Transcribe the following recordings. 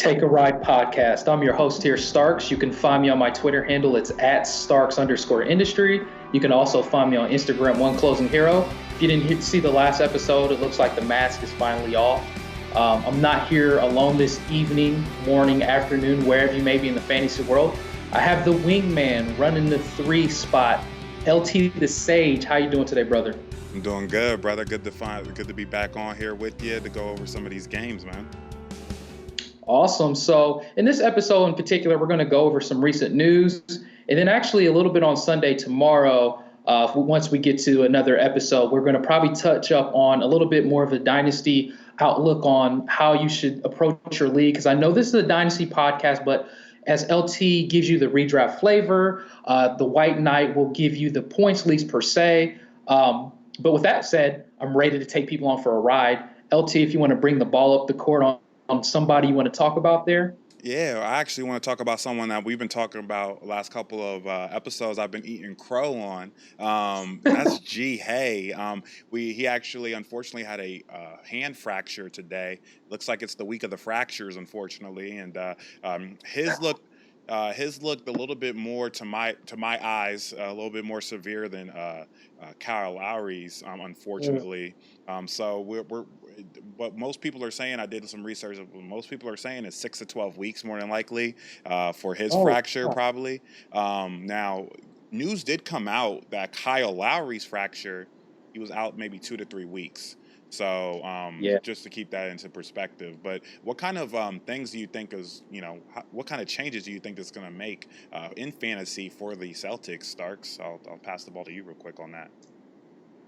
Take a Ride podcast. I'm your host here, Starks. You can find me on my Twitter handle. It's at Starks_industry. You can also find me on Instagram, One Closing Hero. If you didn't see the last episode, it looks like the mask is finally off. I'm not here alone this evening, morning, afternoon, wherever you may be in the fantasy world. I have the wingman running the 3 spot, LT the Sage. How you doing today, brother? I'm doing good, brother. Good to be back on here with you to go over some of these games, man. Awesome. So in this episode in particular, we're going to go over some recent news, and then actually a little bit on Sunday tomorrow. Once we get to another episode, we're going to probably touch up on a little bit more of a Dynasty outlook on how you should approach your league. Because I know this is a Dynasty podcast, but as LT gives you the redraft flavor, the White Knight will give you the points leagues per se. But with that said, I'm ready to take people on for a ride. LT, if you want to bring the ball up the court on somebody you want to talk about there? Yeah, I actually want to talk about someone that we've been talking about the last couple of episodes. I've been eating crow on. That's G. Hay. He actually, unfortunately, had a hand fracture today. Looks like it's the week of the fractures, unfortunately, and his looked a little bit more to my eyes, a little bit more severe than Kyle Lowry's, unfortunately. So what most people are saying, I did some research. Most people are saying is 6 to 12 weeks, more than likely, for his fracture, probably. Now, news did come out that Kyle Lowry's fracture, he was out maybe 2 to 3 weeks. So just to keep that into perspective. But what kind of things do you think what kind of changes do you think it's going to make in fantasy for the Celtics, Starks? I'll pass the ball to you real quick on that.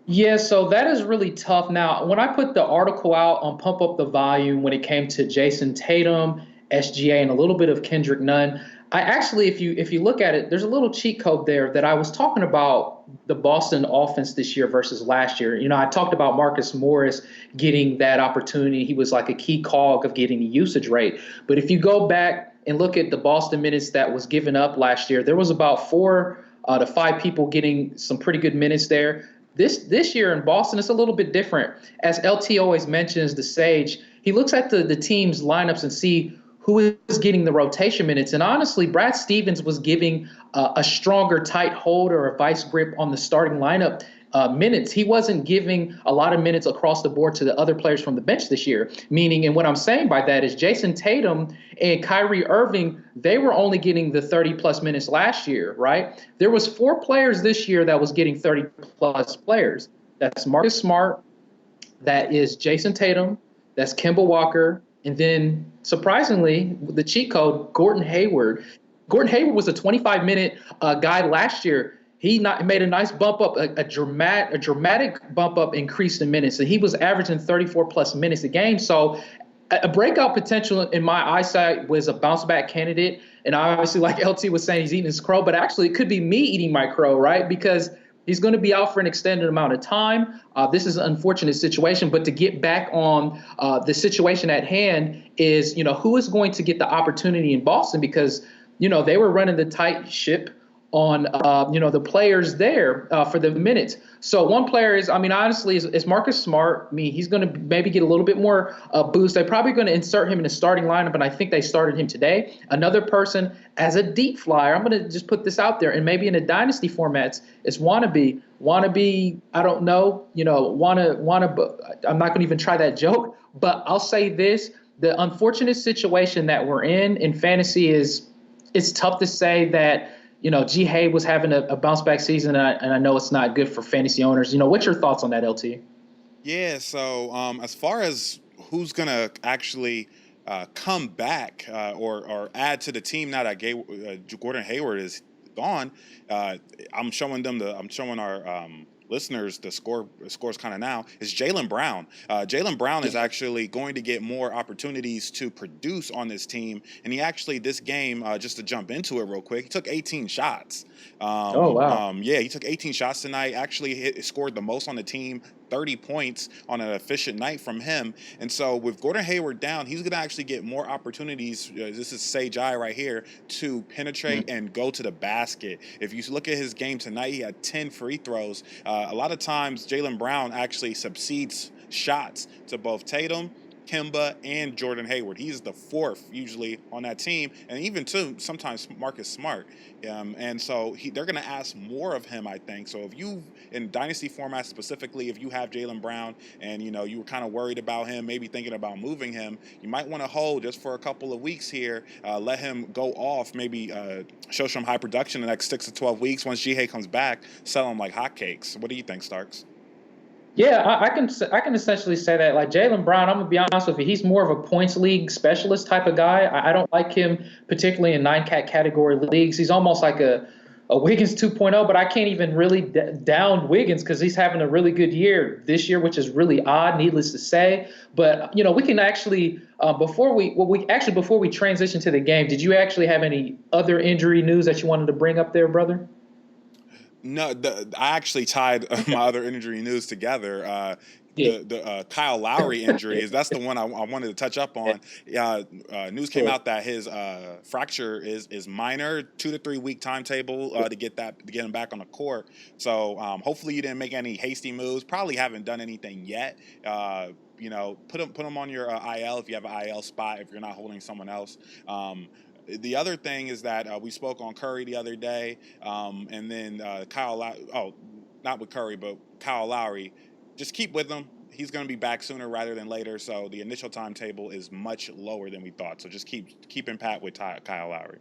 Yeah, so that is really tough. Now, when I put the article out on Pump Up the Volume when it came to Jason Tatum, SGA, and a little bit of Kendrick Nunn, I actually, if you look at it, there's a little cheat code there that I was talking about the Boston offense this year versus last year. You know, I talked about Marcus Morris getting that opportunity. He was like a key cog of getting the usage rate. But if you go back and look at the Boston minutes that was given up last year, there was about 4 to 5 people getting some pretty good minutes there. This year in Boston, it's a little bit different. As LT always mentions, the Sage, he looks at the team's lineups and see who is getting the rotation minutes. And honestly, Brad Stevens was giving a stronger tight hold or a vice grip on the starting lineup minutes. He wasn't giving a lot of minutes across the board to the other players from the bench this year. Meaning, and what I'm saying by that is Jason Tatum and Kyrie Irving, they were only getting the 30-plus minutes last year, right? There was 4 players this year that was getting 30-plus players. That's Marcus Smart, that is Jason Tatum, that's Kemba Walker, and then, surprisingly, the cheat code, Gordon Hayward. Gordon Hayward was a 25-minute guy last year. He made a nice bump up, a dramatic bump up, increase in minutes, and he was averaging 34-plus minutes a game. So a breakout potential in my eyesight was a bounce-back candidate. And obviously, like LT was saying, he's eating his crow, but actually it could be me eating my crow, right? Because he's going to be out for an extended amount of time. This is an unfortunate situation, but to get back on the situation at hand is, who is going to get the opportunity in Boston? Because, they were running the tight ship on, the players there for the minutes. So one player is, honestly, is Marcus Smart. He's going to maybe get a little bit more boost. They're probably going to insert him in the starting lineup, and I think they started him today. Another person as a deep flyer, I'm going to just put this out there, and maybe in the dynasty formats, is Wannabe. Wannabe, I don't know, I'm not going to even try that joke, but I'll say this. The unfortunate situation that we're in fantasy is it's tough to say that, G. Hay was having a bounce-back season, and I know it's not good for fantasy owners. What's your thoughts on that, LT? Yeah, so as far as who's going to actually come back or add to the team now that Gordon Hayward is gone, I'm showing our listeners the scores kind of now, is Jaylen Brown. Jaylen Brown is actually going to get more opportunities to produce on this team. And he actually, this game, just to jump into it real quick, he took 18 shots. Oh, wow. He took 18 shots tonight, actually scored the most on the team, 30 points on an efficient night from him. And so with Gordon Hayward down, he's going to actually get more opportunities. This is Sage Eye right here, to penetrate and go to the basket. If you look at his game tonight, he had 10 free throws. A lot of times Jaylen Brown actually subcedes shots to both Tatum Kemba, and Jordan Hayward. He's the fourth usually on that team, and even too sometimes Marcus Smart. And so they're going to ask more of him, I think. So if you, in dynasty format specifically, if you have Jaylen Brown and you were kind of worried about him, maybe thinking about moving him, you might want to hold just for a couple of weeks here. Let him go off, maybe show some high production the next 6 to 12 weeks. Once G-Hay comes back, sell him like hotcakes. What do you think, Starks? Yeah, I can essentially say that like Jaylen Brown, I'm gonna be honest with you, he's more of a points league specialist type of guy. I don't like him particularly in 9-cat category leagues. He's almost like a Wiggins 2.0, but I can't even really down Wiggins because he's having a really good year this year, which is really odd, needless to say. But we can actually before we transition to the game, did you actually have any other injury news that you wanted to bring up there, brother? No, I actually tied my other injury news together. Yeah. The Kyle Lowry injury that's the one I wanted to touch up on. News came out that his fracture is minor, 2 to 3 week timetable to get him back on the court. So hopefully you didn't make any hasty moves. Probably haven't done anything yet. Put him on your IL if you have an IL spot if you're not holding someone else. The other thing is that we spoke on Curry the other day, and then not with Curry, but Kyle Lowry. Just keep with him. He's going to be back sooner rather than later, so the initial timetable is much lower than we thought. So just keep in pat with Kyle Lowry.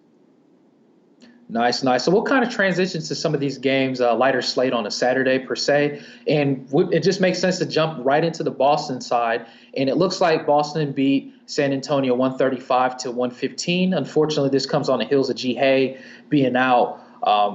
Nice, nice. So we'll kind of transition to some of these games, lighter slate on a Saturday per se, and it just makes sense to jump right into the Boston side. And it looks like Boston beat San Antonio 135 to 115. Unfortunately, this comes on the heels of G-Hay being out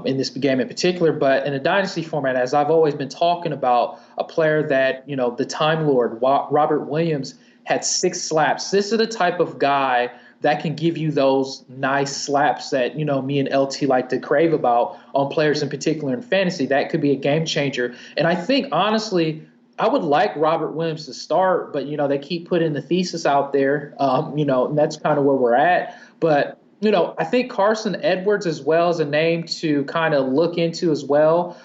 in this game in particular. But in a dynasty format, as I've always been talking about, a player that, the Time Lord, Robert Williams, had 6 slaps. This is the type of guy that can give you those nice slaps that, me and LT like to crave about on players in particular in fantasy. That could be a game changer. And I think, honestly, I would like Robert Williams to start, but, they keep putting the thesis out there, and that's kind of where we're at. But, I think Carson Edwards as well is a name to kind of look into as well,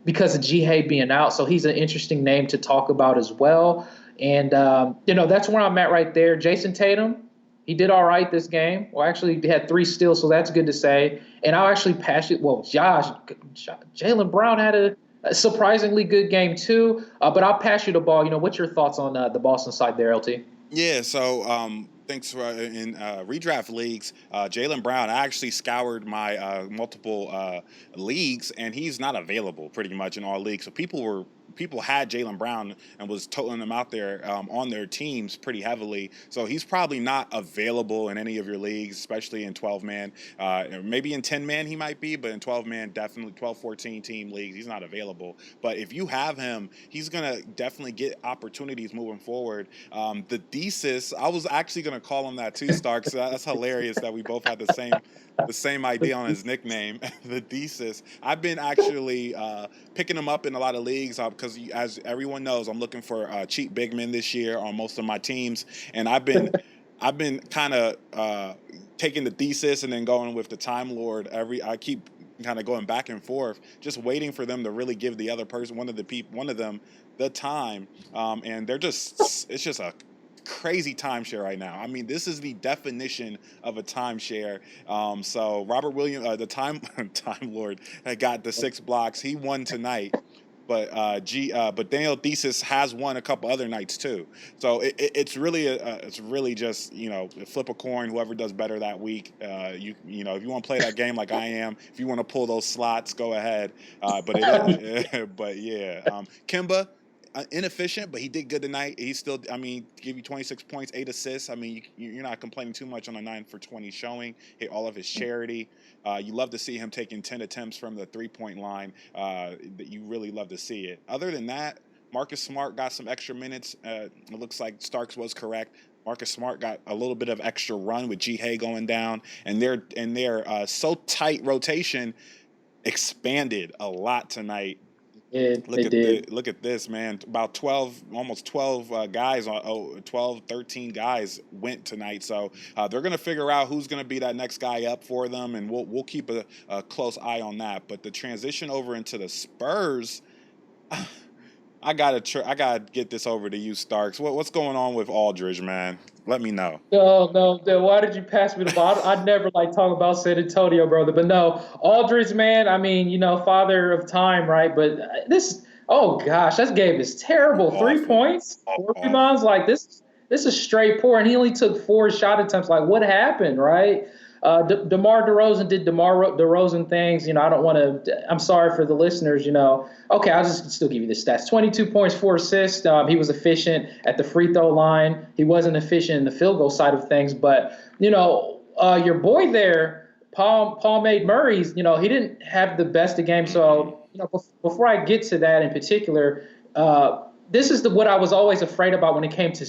because of G-Hay being out. So he's an interesting name to talk about as well. And, that's where I'm at right there. Jason Tatum, he did all right this game. Well, actually, he had 3 steals, so that's good to say. And I'll actually pass it. Well, Jaylen Brown had a surprisingly good game too. But I'll pass you the ball. What's your thoughts on the Boston side there, LT? Yeah, so thanks for in redraft leagues, Jaylen Brown. I actually scoured my multiple leagues, and he's not available pretty much in all leagues. So people had Jaylen Brown and was toting him out there on their teams pretty heavily. So he's probably not available in any of your leagues, especially in 12-man. Maybe in 10-man he might be, but in 12-man, definitely 12, 14 team leagues, he's not available. But if you have him, he's going to definitely get opportunities moving forward. The thesis, I was actually going to call him that too, Stark. So that's hilarious that we both had the same idea on his nickname, the thesis. I've been actually picking him up in a lot of leagues because, as everyone knows, I'm looking for cheap big men this year on most of my teams, and I've been kind of taking the thesis and then going with the Time Lord. I keep kind of going back and forth, just waiting for them to really give the other person, one of them, the time, and it's just a crazy timeshare right now. I mean, this is the definition of a timeshare. So Robert Williams, the Time Lord, got the 6 blocks. He won tonight, but Daniel Thesis has won a couple other nights too. So it's really just flip a coin. Whoever does better that week. If you want to play that game like I am, if you want to pull those slots, go ahead. But yeah, Kemba. Inefficient, but he did good tonight. He's still, give you 26 points, 8 assists. You're not complaining too much on a 9 for 20 showing. Hit all of his charity. You love to see him taking 10 attempts from the 3-point line. That you really love to see it. Other than that, Marcus Smart got some extra minutes. It looks like Starks was correct. Marcus Smart got a little bit of extra run with G-Hay going down, and their so tight rotation expanded a lot tonight. Look at this, man. About 12, almost 12 guys, 12, 13 guys went tonight. So they're going to figure out who's going to be that next guy up for them, and we'll keep a close eye on that. But the transition over into the Spurs, I gotta get this over to you, Starks. What's going on with Aldridge, man? Let me know. No, no, no. Why did you pass me the ball? I'd never like talk about San Antonio, brother. But no, Aldridge, man. I mean, father of time, right? But this, oh gosh, that game is terrible. Three Awful, points, four awful. rebounds. Like this is straight poor, and he only took four shot attempts. Like, what happened, right? DeMar DeRozan did DeMar DeRozan things. I don't want to. I'm sorry for the listeners. Okay, I'll just still give you the stats. 22 points, 4 assists. He was efficient at the free throw line. He wasn't efficient in the field goal side of things. But, your boy there, Paul Made Murray's, he didn't have the best of games. Mm-mm. So, before I get to that in particular, this is what I was always afraid about when it came to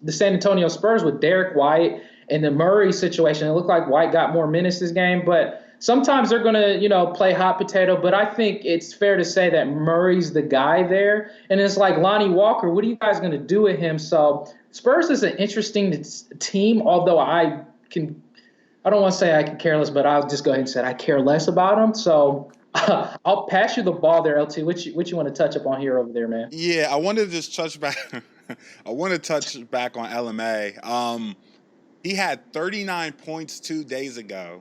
the San Antonio Spurs with Derek White and the Murray situation. It looked like White got more minutes this game, but sometimes they're going to, play hot potato. But I think it's fair to say that Murray's the guy there. And it's like Lonnie Walker, what are you guys going to do with him? So Spurs is an interesting team, although I don't want to say I can care less, but I'll just go ahead and say I care less about them. So I'll pass you the ball there, LT. What you want to touch up on here over there, man? Yeah, I wanted to just touch back. I want to touch back on LMA. He had 39 points 2 days ago.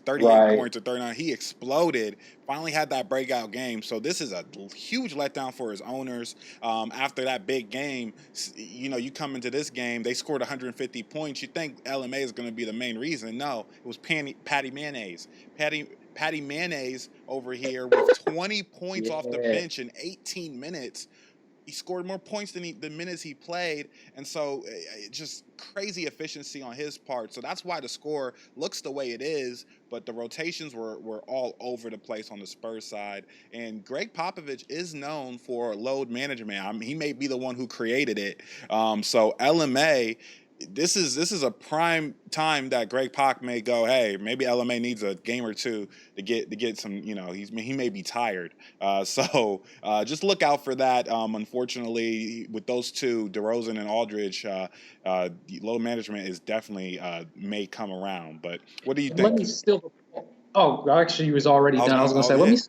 38 Right. points or 39. He exploded. Finally had that breakout game. So this is a huge letdown for his owners. After that big game, you come into this game, they scored 150 points. You think LMA is going to be the main reason? No, it was Patty Mayonnaise. Patty Mayonnaise over here with 20 points off the Yeah. bench in 18 minutes. He scored more points than the minutes he played, and so just crazy efficiency on his part. So that's why the score looks the way it is, but the rotations were all over the place on the Spurs side. And Greg Popovich is known for load management. I mean, he may be the one who created it. So LMA. This is a prime time that Greg Pop may go, hey, maybe LMA needs a game or two to get some, he may be tired. So just look out for that. Unfortunately, with those two, DeRozan and Aldridge, load management is definitely may come around. But what do you And let me think? still. Oh, actually, you was already done. I was going to Oh say, let yeah. me.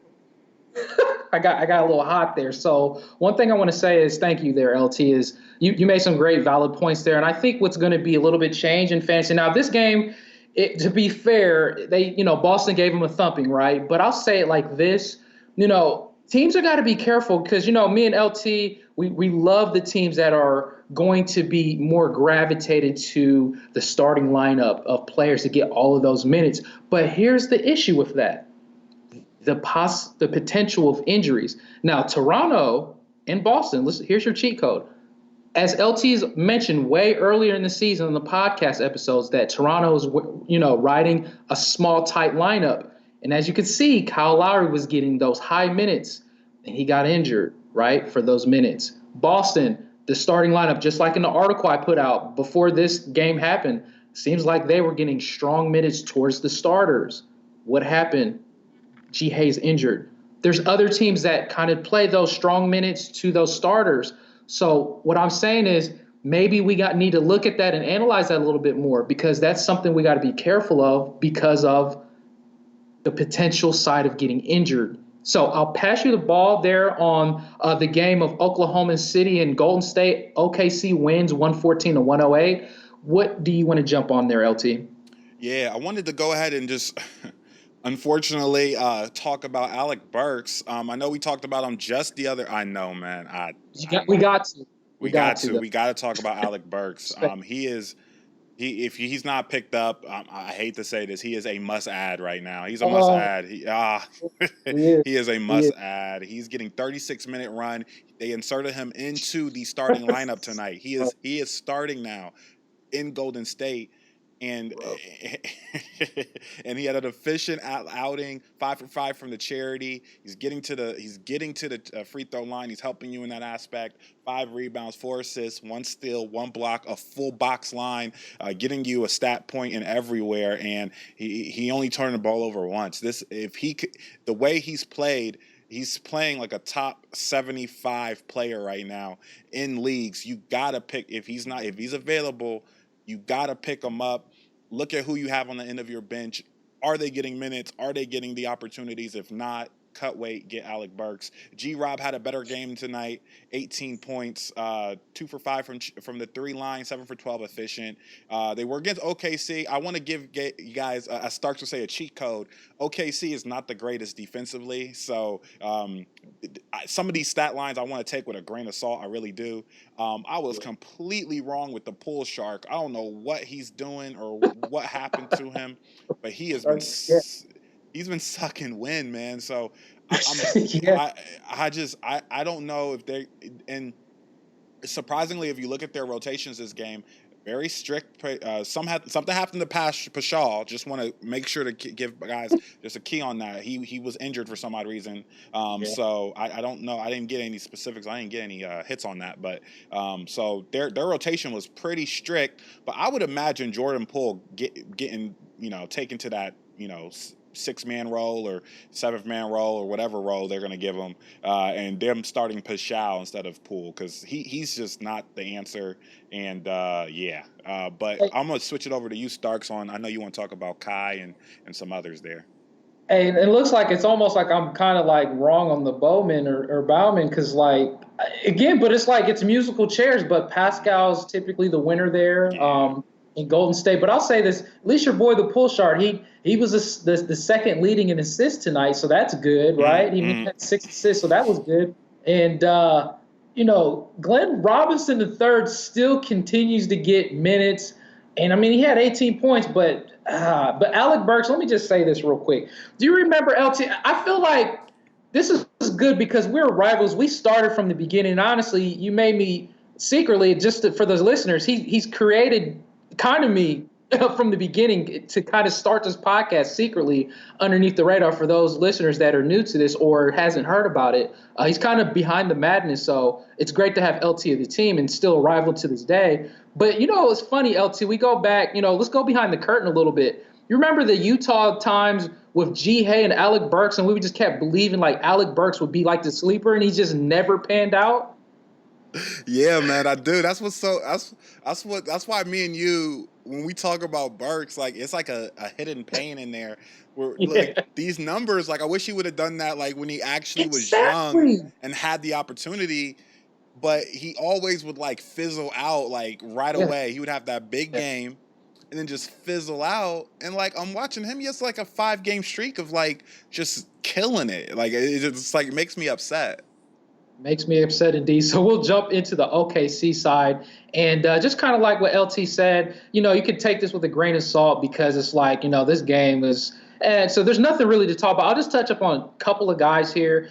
I got a little hot there. So one thing I want to say is thank you there, LT. Is you made some great valid points there, and I think what's going to be a little bit change in fantasy now. This game, to be fair, Boston gave them a thumping, right? But I'll say it like this, teams are got to be careful because me and LT we love the teams that are going to be more gravitated to the starting lineup of players to get all of those minutes. But here's the issue with that the potential of injuries. Now, Toronto and Boston, listen, here's your cheat code. As LT's mentioned way earlier in the season in the podcast episodes, that Toronto is, riding a small, tight lineup. And as you can see, Kyle Lowry was getting those high minutes, and he got injured, right, for those minutes. Boston, the starting lineup, just like in the article I put out before this game happened, seems like they were getting strong minutes towards the starters. What happened? G. Hayes injured. There's other teams that kind of play those strong minutes to those starters. So what I'm saying is maybe we need to look at that and analyze that a little bit more because that's something we got to be careful of because of the potential side of getting injured. So I'll pass you the ball there on the game of Oklahoma City and Golden State. OKC wins 114-108. What do you want to jump on there, LT? Yeah, I wanted to go ahead and just unfortunately talk about Alec Burks. I know we talked about him just the other. I know, man. We got to. We We got got to, to. though. We got to talk about Alec Burks. If he's not picked up, I hate to say this, he is a must add right now. He's a must Oh, add. he is. He is a He is. must add. He's getting 36-minute run. They inserted him into the starting lineup tonight. He is starting now in Golden State. And Bro. and he had an efficient outing, 5 for 5 from the charity. He's getting to the free throw line. He's helping you in that aspect. 5 rebounds, 4 assists, 1 steal, 1 block, a full box line, getting you a stat point in everywhere. And he only turned the ball over once. The way he's played. He's playing like a top 75 player right now in leagues. You gotta pick if he's available. You got to pick them up. Look at who you have on the end of your bench. Are they getting minutes? Are they getting the opportunities? If not, cut weight, get Alec Burks. G-Rob had a better game tonight, 18 points, 2 for 5 from the 3 line, 7 for 12 efficient. They were against OKC. I want to give you guys, as Starks would say, a cheat code. OKC is not the greatest defensively, so some of these stat lines I want to take with a grain of salt. I really do. I was completely wrong with the pool shark. I don't know what he's doing or what happened to him, but he has been he's been sucking wind, man. So I don't know if they, and surprisingly, if you look at their rotations this game, very strict. Something happened to Pascal. Just want to make sure to give guys just a key on that. He was injured for some odd reason. So I don't know. I didn't get any specifics. I didn't get any hits on that. But so their rotation was pretty strict. But I would imagine Jordan Poole getting taken to that 6-man role or 7th-man role or whatever role they're going to give him, and them starting Pascal instead of Poole, because he's just not the answer. And but I'm going to switch it over to you, Starks. I know you want to talk about Kai and some others there. Hey, it looks like it's almost like I'm kind of like wrong on the Bowman or Bauman, because like again, but it's like it's musical chairs. But Pascal's typically the winner there. In Golden State. But I'll say this, at least your boy, the Pool Shark, he was the second leading in assists tonight, so that's good, right? He had 6 assists, so that was good. And, Glenn Robinson III still continues to get minutes. And, I mean, he had 18 points, but Alec Burks, let me just say this real quick. Do you remember, LT? I feel like this is good because we're rivals. We started from the beginning. And honestly, you made me secretly, for those listeners, he's created kind of me from the beginning to kind of start this podcast secretly underneath the radar for those listeners that are new to this or hasn't heard about it. He's kind of behind the madness, so it's great to have LT of the team and still a rival to this day. But, it's funny, LT, we go back, let's go behind the curtain a little bit. You remember the Utah times with G. Hay and Alec Burks, and we just kept believing like Alec Burks would be like the sleeper, and he just never panned out? Yeah, man, I do. That's why me and you, when we talk about Burks, like it's like a hidden pain in there. Like these numbers, like I wish he would have done that like when he actually was young and had the opportunity, but he always would like fizzle out like right away. He would have that big game and then just fizzle out. And like I'm watching him, he has like a 5-game streak of like just killing it. Like it just like makes me upset. Makes me upset indeed. So we'll jump into the OKC side. And just kind of like what LT said, you could take this with a grain of salt because it's like, this game is – and so there's nothing really to talk about. I'll just touch up on a couple of guys here.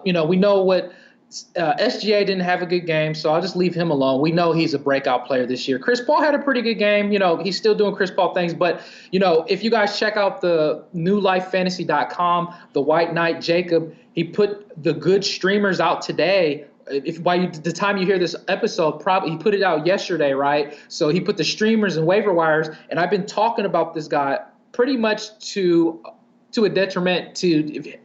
We know what SGA didn't have a good game, so I'll just leave him alone. We know he's a breakout player this year. Chris Paul had a pretty good game. He's still doing Chris Paul things. But, if you guys check out the newlifefantasy.com, the White Knight Jacob, he put the good streamers out today. The time you hear this episode, probably he put it out yesterday, right? So he put the streamers and waiver wires, and I've been talking about this guy pretty much to a detriment,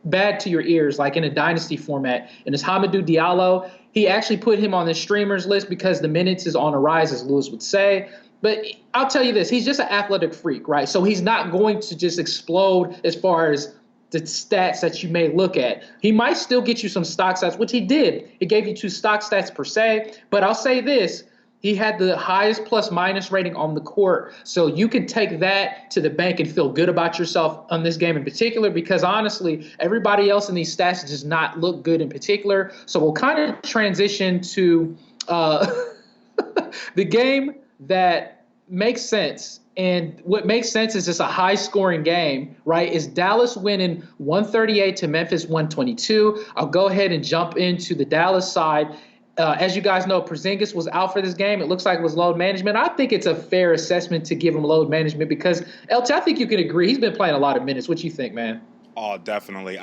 bad to your ears, like in a Dynasty format. And it's Hamidou Diallo. He actually put him on the streamers list because the minutes is on a rise, as Lewis would say. But I'll tell you this, he's just an athletic freak, right? So he's not going to just explode as far as the stats that you may look at. He might still get you some stock stats, which he did. He gave you 2 stock stats per se. But I'll say this, he had the highest plus-minus rating on the court. So you can take that to the bank and feel good about yourself on this game in particular because, honestly, everybody else in these stats does not look good in particular. So we'll kind of transition to the game that makes sense. And what makes sense is just a high-scoring game, right? Is Dallas winning 138 to Memphis 122. I'll go ahead and jump into the Dallas side. As you guys know, Porzingis was out for this game. It looks like it was load management. I think it's a fair assessment to give him load management because, LT, I think you can agree. He's been playing a lot of minutes. What you think, man? Oh, definitely.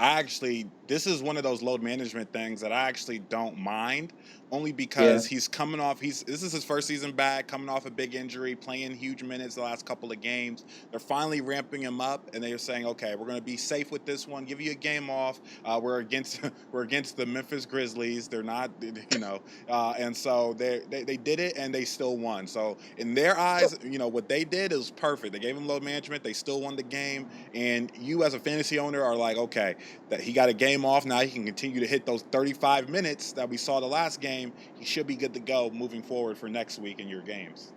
This is one of those load management things that I actually don't mind only Yeah. because he's coming off. This is his first season back, coming off a big injury, playing huge minutes the last couple of games. They're finally ramping him up, and they're saying, "Okay, we're going to be safe with this one. Give you a game off. We're against we're against the Memphis Grizzlies. They're not, and so they did it, and they still won. So in their eyes, what they did is perfect. They gave him load management. They still won the game, and you as a fantasy owner are like, okay, that he got a game off. Now he can continue to hit those 35 minutes that we saw the last game. He should be good to go moving forward for next week in your games."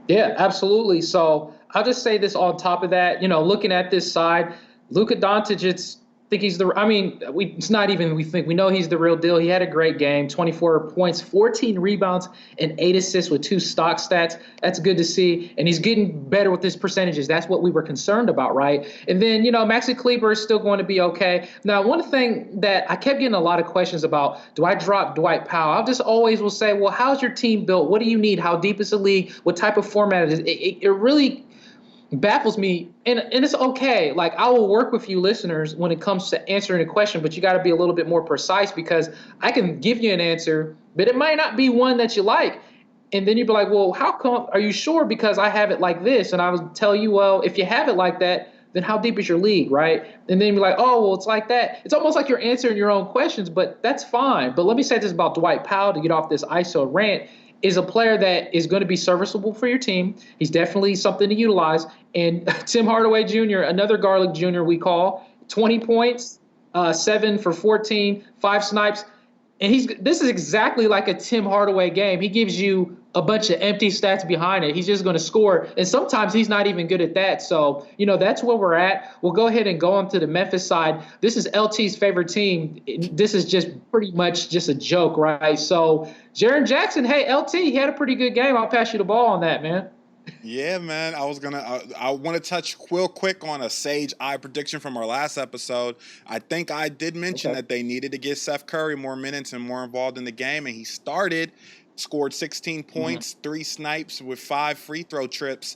Yeah, absolutely. So I'll just say this on top of that, looking at this side, Luka Doncic, think he's it's not even we think, we know he's the real deal. He had a great game, 24 points, 14 rebounds, and 8 assists with 2 stock stats. That's good to see. And he's getting better with his percentages. That's what we were concerned about, right? And then, Maxi Kleber is still going to be okay. Now, one thing that I kept getting a lot of questions about, do I drop Dwight Powell? I just always will say, well, how's your team built? What do you need? How deep is the league? What type of format it is? It really baffles me, and it's okay. Like, I will work with you listeners when it comes to answering a question, but you got to be a little bit more precise, because I can give you an answer, but it might not be one that you like. And then you'd be like, well, how come? Are you sure? Because I have it like this. And I would tell you, well, if you have it like that, then how deep is your league, right? And then you're like, oh, well, it's like that. It's almost like you're answering your own questions, but that's fine. But let me say this about Dwight Powell to get off this ISO rant. Is a player that is going to be serviceable for your team. He's definitely something to utilize. And Tim Hardaway Jr., another Garlic Jr. we call, 20 points, 7 for 14, 5 snipes. And this is exactly like a Tim Hardaway game. He gives you a bunch of empty stats behind it. He's just going to score. And sometimes he's not even good at that. So, that's where we're at. We'll go ahead and go on to the Memphis side. This is LT's favorite team. This is just pretty much just a joke, right? So, Jaren Jackson, hey, LT, he had a pretty good game. I'll pass you the ball on that, man. Yeah, man. I want to touch real quick on a Sage Eye prediction from our last episode. I think I did mention that they needed to get Seth Curry more minutes and more involved in the game, and he scored 16 points, 3 snipes with 5 free throw trips.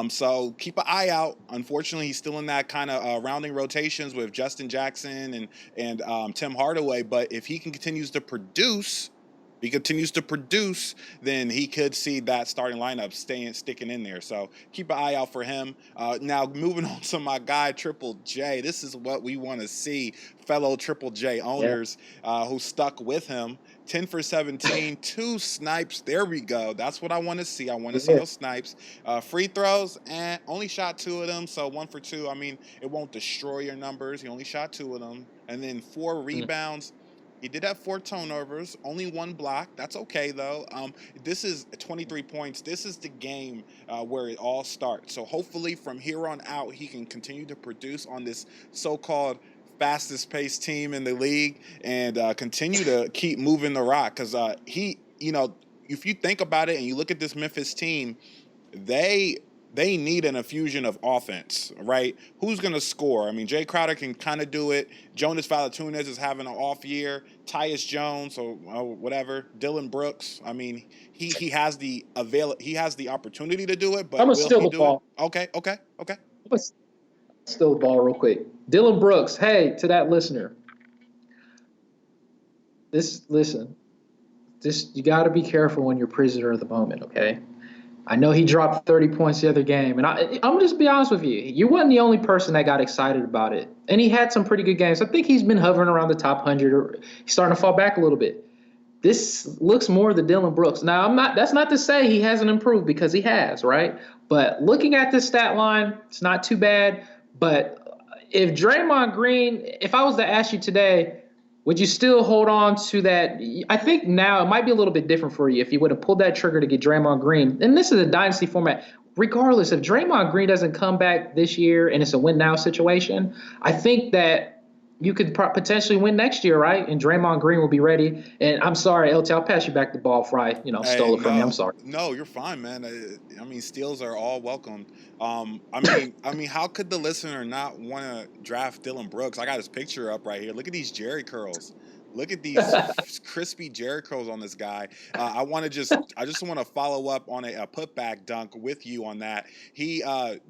So keep an eye out. Unfortunately, he's still in that kind of rounding rotations with Justin Jackson and Tim Hardaway. But if he continues to produce, then he could see that starting lineup sticking in there. So keep an eye out for him. Now, moving on to my guy, Triple J. This is what we want to see, fellow Triple J owners who stuck with him. 10 for 17, 2 snipes. There we go. That's what I want to see. I want to see those snipes. Free throws, only shot 2 of them, so 1 for 2. I mean, it won't destroy your numbers. He only shot 2 of them. And then 4 rebounds. He did have 4 turnovers, only 1 block. That's okay, though. This is 23 points. This is the game where it all starts. So hopefully from here on out, he can continue to produce on this so-called fastest-paced team in the league and continue to keep moving the rock. Because if you think about it and you look at this Memphis team, they need an infusion of offense, right? Who's going to score? I mean, Jay Crowder can kind of do it. Jonas Valanciunas is having an off year. Tyus Jones or whatever. Dylan Brooks. I mean, he has the opportunity to do it, but I'm going to will steal he the do ball. it? Okay. I'm going to steal the ball real quick. Dylan Brooks, hey, to that listener. Listen, you got to be careful when you're prisoner of the moment, okay? I know he dropped 30 points the other game, and I'm just be honest with you. You wasn't the only person that got excited about it, and he had some pretty good games. I think he's been hovering around the top 100, or he's starting to fall back a little bit. This looks more the Dylan Brooks. Now, that's not to say he hasn't improved, because he has, right? But looking at this stat line, it's not too bad. But if Draymond Green, if I was to ask you today, would you still hold on to that? I think now it might be a little bit different for you if you would have pulled that trigger to get Draymond Green. And this is a dynasty format. Regardless, if Draymond Green doesn't come back this year and it's a win-now situation, I think that you could potentially win next year, right? And Draymond Green will be ready. And I'm sorry, LT, I'll pass you back the ball before I, stole it from you. I'm sorry. No, you're fine, man. I mean, steals are all welcome. I mean, how could the listener not want to draft Dylan Brooks? I got his picture up right here. Look at these Jerry curls. Look at these crispy Jerichos on this guy. I just want to follow up on a putback dunk with you on that.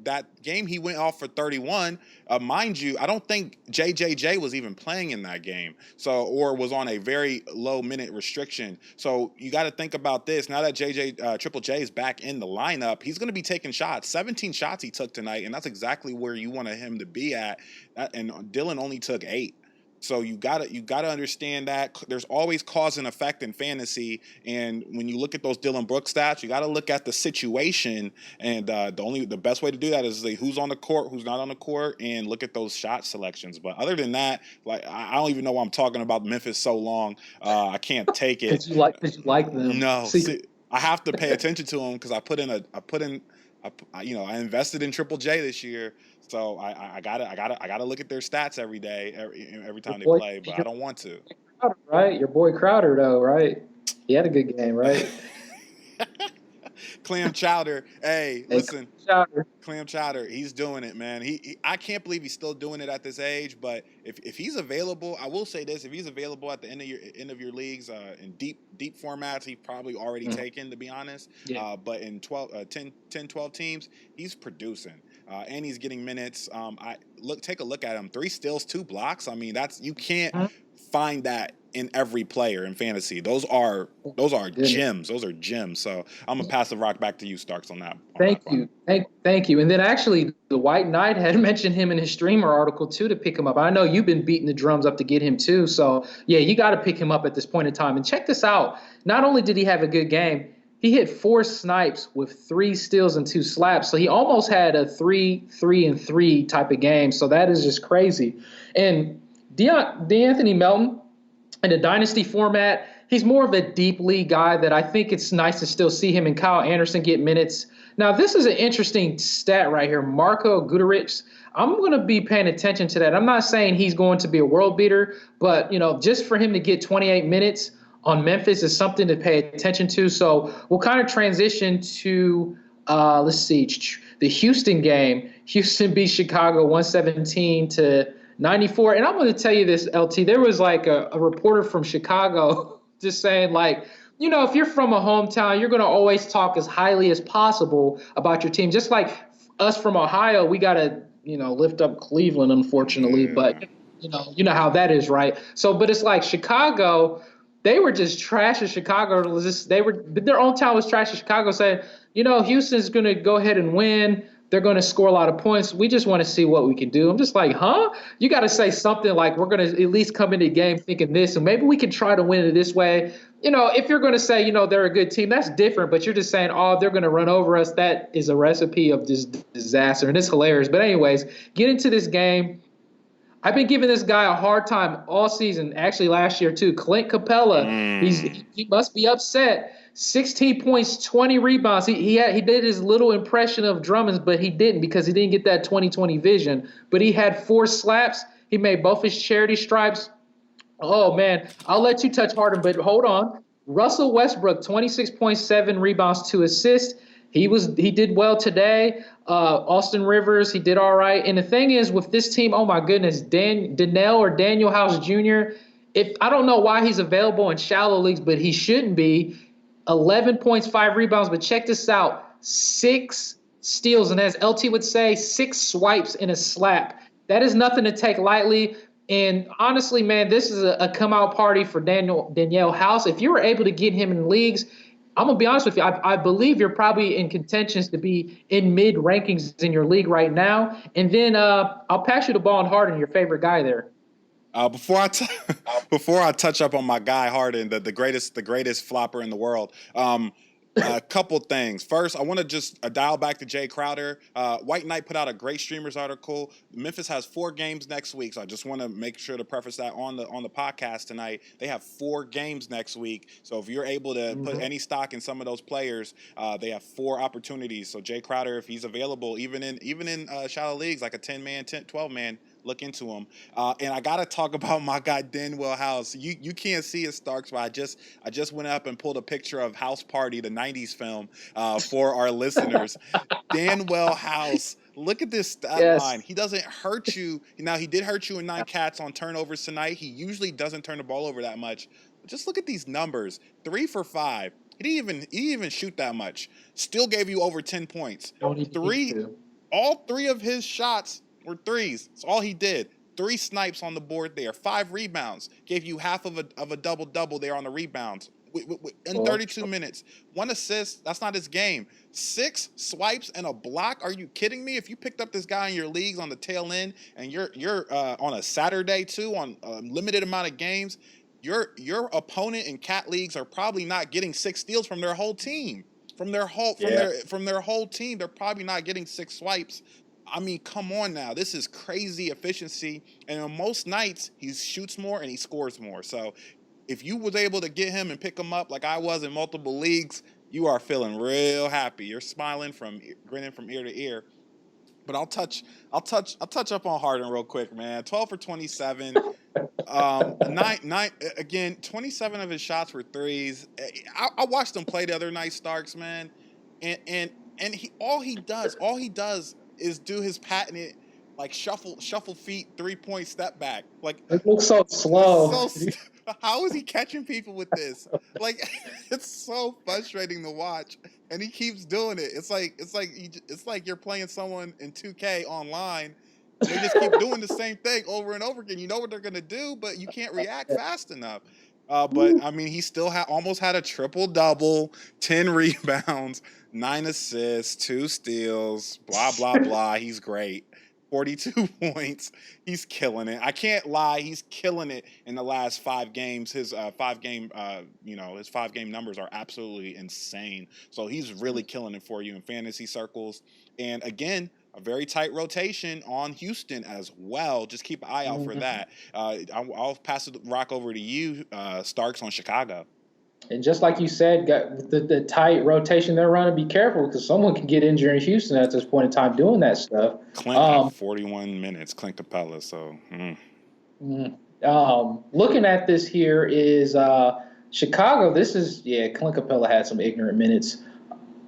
That game he went off for 31. Mind you, I don't think JJJ was even playing in that game, or was on a very low minute restriction. So you got to think about this. Now that Triple J is back in the lineup, he's going to be taking shots. 17 shots he took tonight, and that's exactly where you wanted him to be at. And Dylan only took 8. So you gotta understand that there's always cause and effect in fantasy, and when you look at those Dylan Brooks stats, you gotta look at the situation, and the best way to do that is who's on the court, who's not on the court, and look at those shot selections. But other than that, like I don't even know why I'm talking about Memphis so long. I can't take it. Did you like them? No, see, I have to pay attention to them because I invested in Triple J this year. So I gotta look at their stats every day, every time they play, but I don't want to. Crowder, right? Your boy Crowder, though, right? He had a good game, right? Clam Chowder, hey, listen, Clam Chowder, he's doing it, man. I can't believe he's still doing it at this age. But if he's available, I will say this: if he's available at the end of your leagues in deep formats, he's probably already taken, to be honest. Yeah. But in 10, 12 teams, he's producing. And he's getting minutes. Take a look at him. 3 steals, 2 blocks. I mean, you can't find that in every player in fantasy. Those are gems. Those are gems. So I'm gonna pass the rock back to you, Starks, on that. Thank you. And then actually, the White Knight had mentioned him in his streamer article too to pick him up. I know you've been beating the drums up to get him too. So yeah, you got to pick him up at this point in time. And check this out. Not only did he have a good game, he hit 4 snipes with 3 steals and 2 slaps. So he almost had a 3-3 type of game. So that is just crazy. And DeAnthony Melton in the Dynasty format, he's more of a deep league guy that I think it's nice to still see him and Kyle Anderson get minutes. Now, this is an interesting stat right here. Marko Guduric, I'm going to be paying attention to that. I'm not saying he's going to be a world beater, but, just for him to get 28 minutes on Memphis is something to pay attention to. So we'll kind of transition to, let's see, the Houston game. Houston beat Chicago 117-94. And I'm going to tell you this, LT. There was like a reporter from Chicago just saying, like, if you're from a hometown, you're going to always talk as highly as possible about your team. Just like us from Ohio, we got to, lift up Cleveland, unfortunately. Yeah. But, you know how that is, right? So, but it's like Chicago, they were just trash as Chicago. Their own town was trash as Chicago, saying, Houston's going to go ahead and win. They're going to score a lot of points. We just want to see what we can do. I'm just like, huh? You got to say something like, we're going to at least come into the game thinking this, and maybe we can try to win it this way. If you're going to say, they're a good team, that's different. But you're just saying, oh, they're going to run over us. That is a recipe of just disaster. And it's hilarious. But anyways, get into this game. I've been giving this guy a hard time all season, actually last year too. Clint Capella, he must be upset. 16 points, 20 rebounds. He did his little impression of Drummond's, but he didn't because he didn't get that 20/20 vision. But he had 4 slaps. He made both his charity stripes. Oh, man. I'll let you touch Harden, but hold on. Russell Westbrook, 26.7 rebounds, 2 assists. He did well today. Austin Rivers, he did all right. And the thing is, with this team, oh my goodness, Daniel House Jr., I don't know why he's available in shallow leagues, but he shouldn't be. 11 points, 5 rebounds. But check this out: 6 steals, and as LT would say, 6 swipes and a slap. That is nothing to take lightly. And honestly, man, this is a come out party for Danielle House. If you were able to get him in leagues, I'm going to be honest with you. I believe you're probably in contentions to be in mid rankings in your league right now. And then I'll pass you the ball on Harden, your favorite guy there. Before I touch up on my guy Harden, the greatest flopper in the world, a couple things. First, I want to just dial back to Jay Crowder. White Knight put out a great streamers article. Memphis has 4 games next week, so I just want to make sure to preface that on the podcast tonight. They have 4 games next week, so if you're able to put any stock in some of those players, they have 4 opportunities. So Jay Crowder, if he's available, even in shallow leagues like a 10-man, 12-man. Look into him. And I got to talk about my guy, Danwell House. You can't see it, Starks, but I just went up and pulled a picture of House Party, the 90s film, for our listeners. Danwell House Look at this stat Yes. line. He doesn't hurt you. Now, he did hurt you in 9 cats on turnovers tonight. He usually doesn't turn the ball over that much. But just look at these numbers. 3 for 5. He didn't even shoot that much. Still gave you over 10 points. Don't even need Three, to. all 3 of his shots were threes. That's all he did. 3 snipes on the board there. 5 rebounds. Gave you half of a double-double there on the rebounds. In 32 minutes. 1 assist, that's not his game. 6 swipes and a block. Are you kidding me? If you picked up this guy in your leagues on the tail end and you're on a Saturday too, on a limited amount of games, your opponent in cat leagues are probably not getting 6 steals from their whole team. From their whole team, they're probably not getting 6 swipes. I mean, come on now. This is crazy efficiency. And on most nights, he shoots more and he scores more. So if you was able to get him and pick him up like I was in multiple leagues, you are feeling real happy. You're smiling grinning from ear to ear. But I'll touch up on Harden real quick, man. 12 for 27. 27 of his shots were threes. I watched him play the other night, Starks, man. And all he does is do his patented like shuffle feet 3-point step back. Like it looks so slow. How is he catching people with this? Like it's so frustrating to watch, and he keeps doing it. It's like you're playing someone in 2K online. They just keep doing the same thing over and over again. You know what they're gonna do, but you can't react fast enough. But I mean, he still almost had a triple-double, 10 rebounds, 9 assists, 2 steals, blah, blah, blah. He's great. 42 points. He's killing it. I can't lie. He's killing it in the last 5 games. His 5-game numbers are absolutely insane. So he's really killing it for you in fantasy circles. And again, a very tight rotation on Houston as well. Just keep an eye out for that. I'll pass the rock over to you, Starks, on Chicago. And just like you said, got the tight rotation they're running, be careful because someone can get injured in Houston at this point in time doing that stuff. Clint had 41 minutes, Clint Capella. So, looking at this here is Chicago. Clint Capella had some ignorant minutes.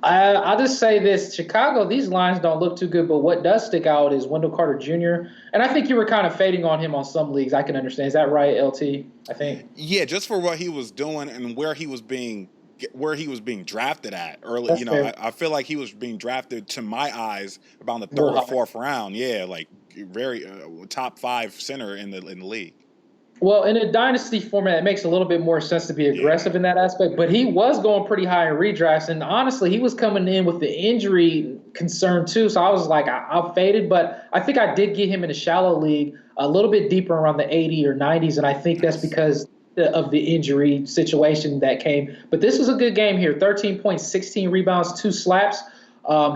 I'll just say this, Chicago, these lines don't look too good, but what does stick out is Wendell Carter Jr., and I think you were kind of fading on him on some leagues. I can understand. Is that right, LT, I think? Yeah, just for what he was doing and where he was being drafted at early. I feel like he was being drafted, to my eyes, about the 3rd or 4th round. Yeah, like very top 5 center in the league. Well, in a dynasty format, it makes a little bit more sense to be aggressive in that aspect. But he was going pretty high in redrafts, and honestly, he was coming in with the injury concern too. So I was like, I'm faded. But I think I did get him in a shallow league a little bit deeper around the 80 or 90s, and I think that's because of the injury situation that came. But this was a good game here. 13 points, 16 rebounds, 2 slaps,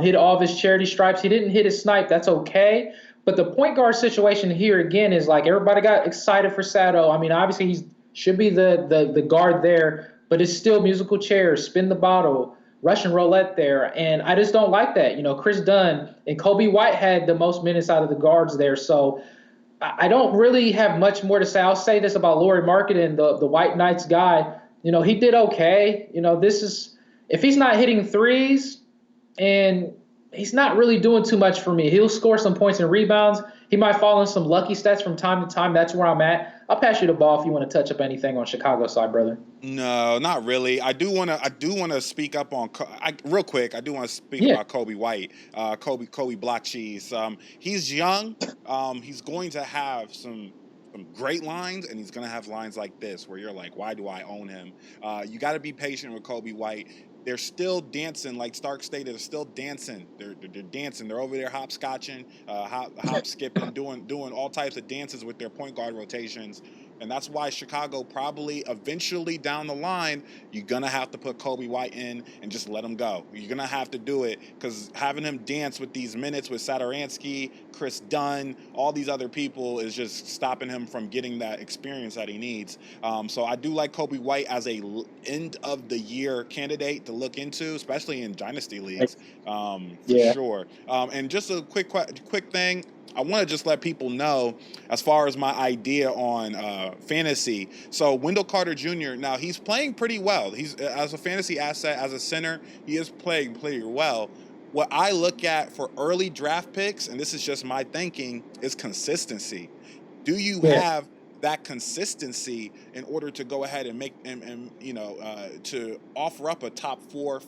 hit all of his charity stripes. He didn't hit his snipe. That's okay. But the point guard situation here, again, is like everybody got excited for Sato. I mean, obviously he should be the guard there, but it's still musical chairs, spin the bottle, Russian roulette there. And I just don't like that. Chris Dunn and Kobe White had the most minutes out of the guards there. So I don't really have much more to say. I'll say this about Lauri Markkanen, the White Knights guy. He did okay. If he's not hitting threes and he's not really doing too much for me. He'll score some points and rebounds. He might fall in some lucky stats from time to time. That's where I'm at. I'll pass you the ball if you want to touch up anything on Chicago side, brother. No, not really. I do want to speak up on real quick. I do want to speak about Kobe White, Kobe Block Cheese. He's young. He's going to have some great lines, and he's going to have lines like this where you're like, why do I own him? You got to be patient with Kobe White. They're still dancing, like Stark stated. They're still dancing. They're dancing. They're over there hopscotching, hop skipping, doing all types of dances with their point guard rotations. And that's why Chicago probably eventually down the line, you're going to have to put Kobe White in and just let him go. You're going to have to do it because having him dance with these minutes with Satoransky, Chris Dunn, all these other people is just stopping him from getting that experience that he needs. So I do like Kobe White as a end of the year candidate to look into, especially in dynasty leagues, for sure. And just a quick thing. I want to just let people know as far as my idea on fantasy. So Wendell Carter Jr., now he's playing pretty well. He's as a fantasy asset, as a center, he is playing pretty well. what I look at for early draft picks, and this is just my thinking, is consistency. Do you Yeah. have that consistency in order to go ahead and make and to offer up a top 4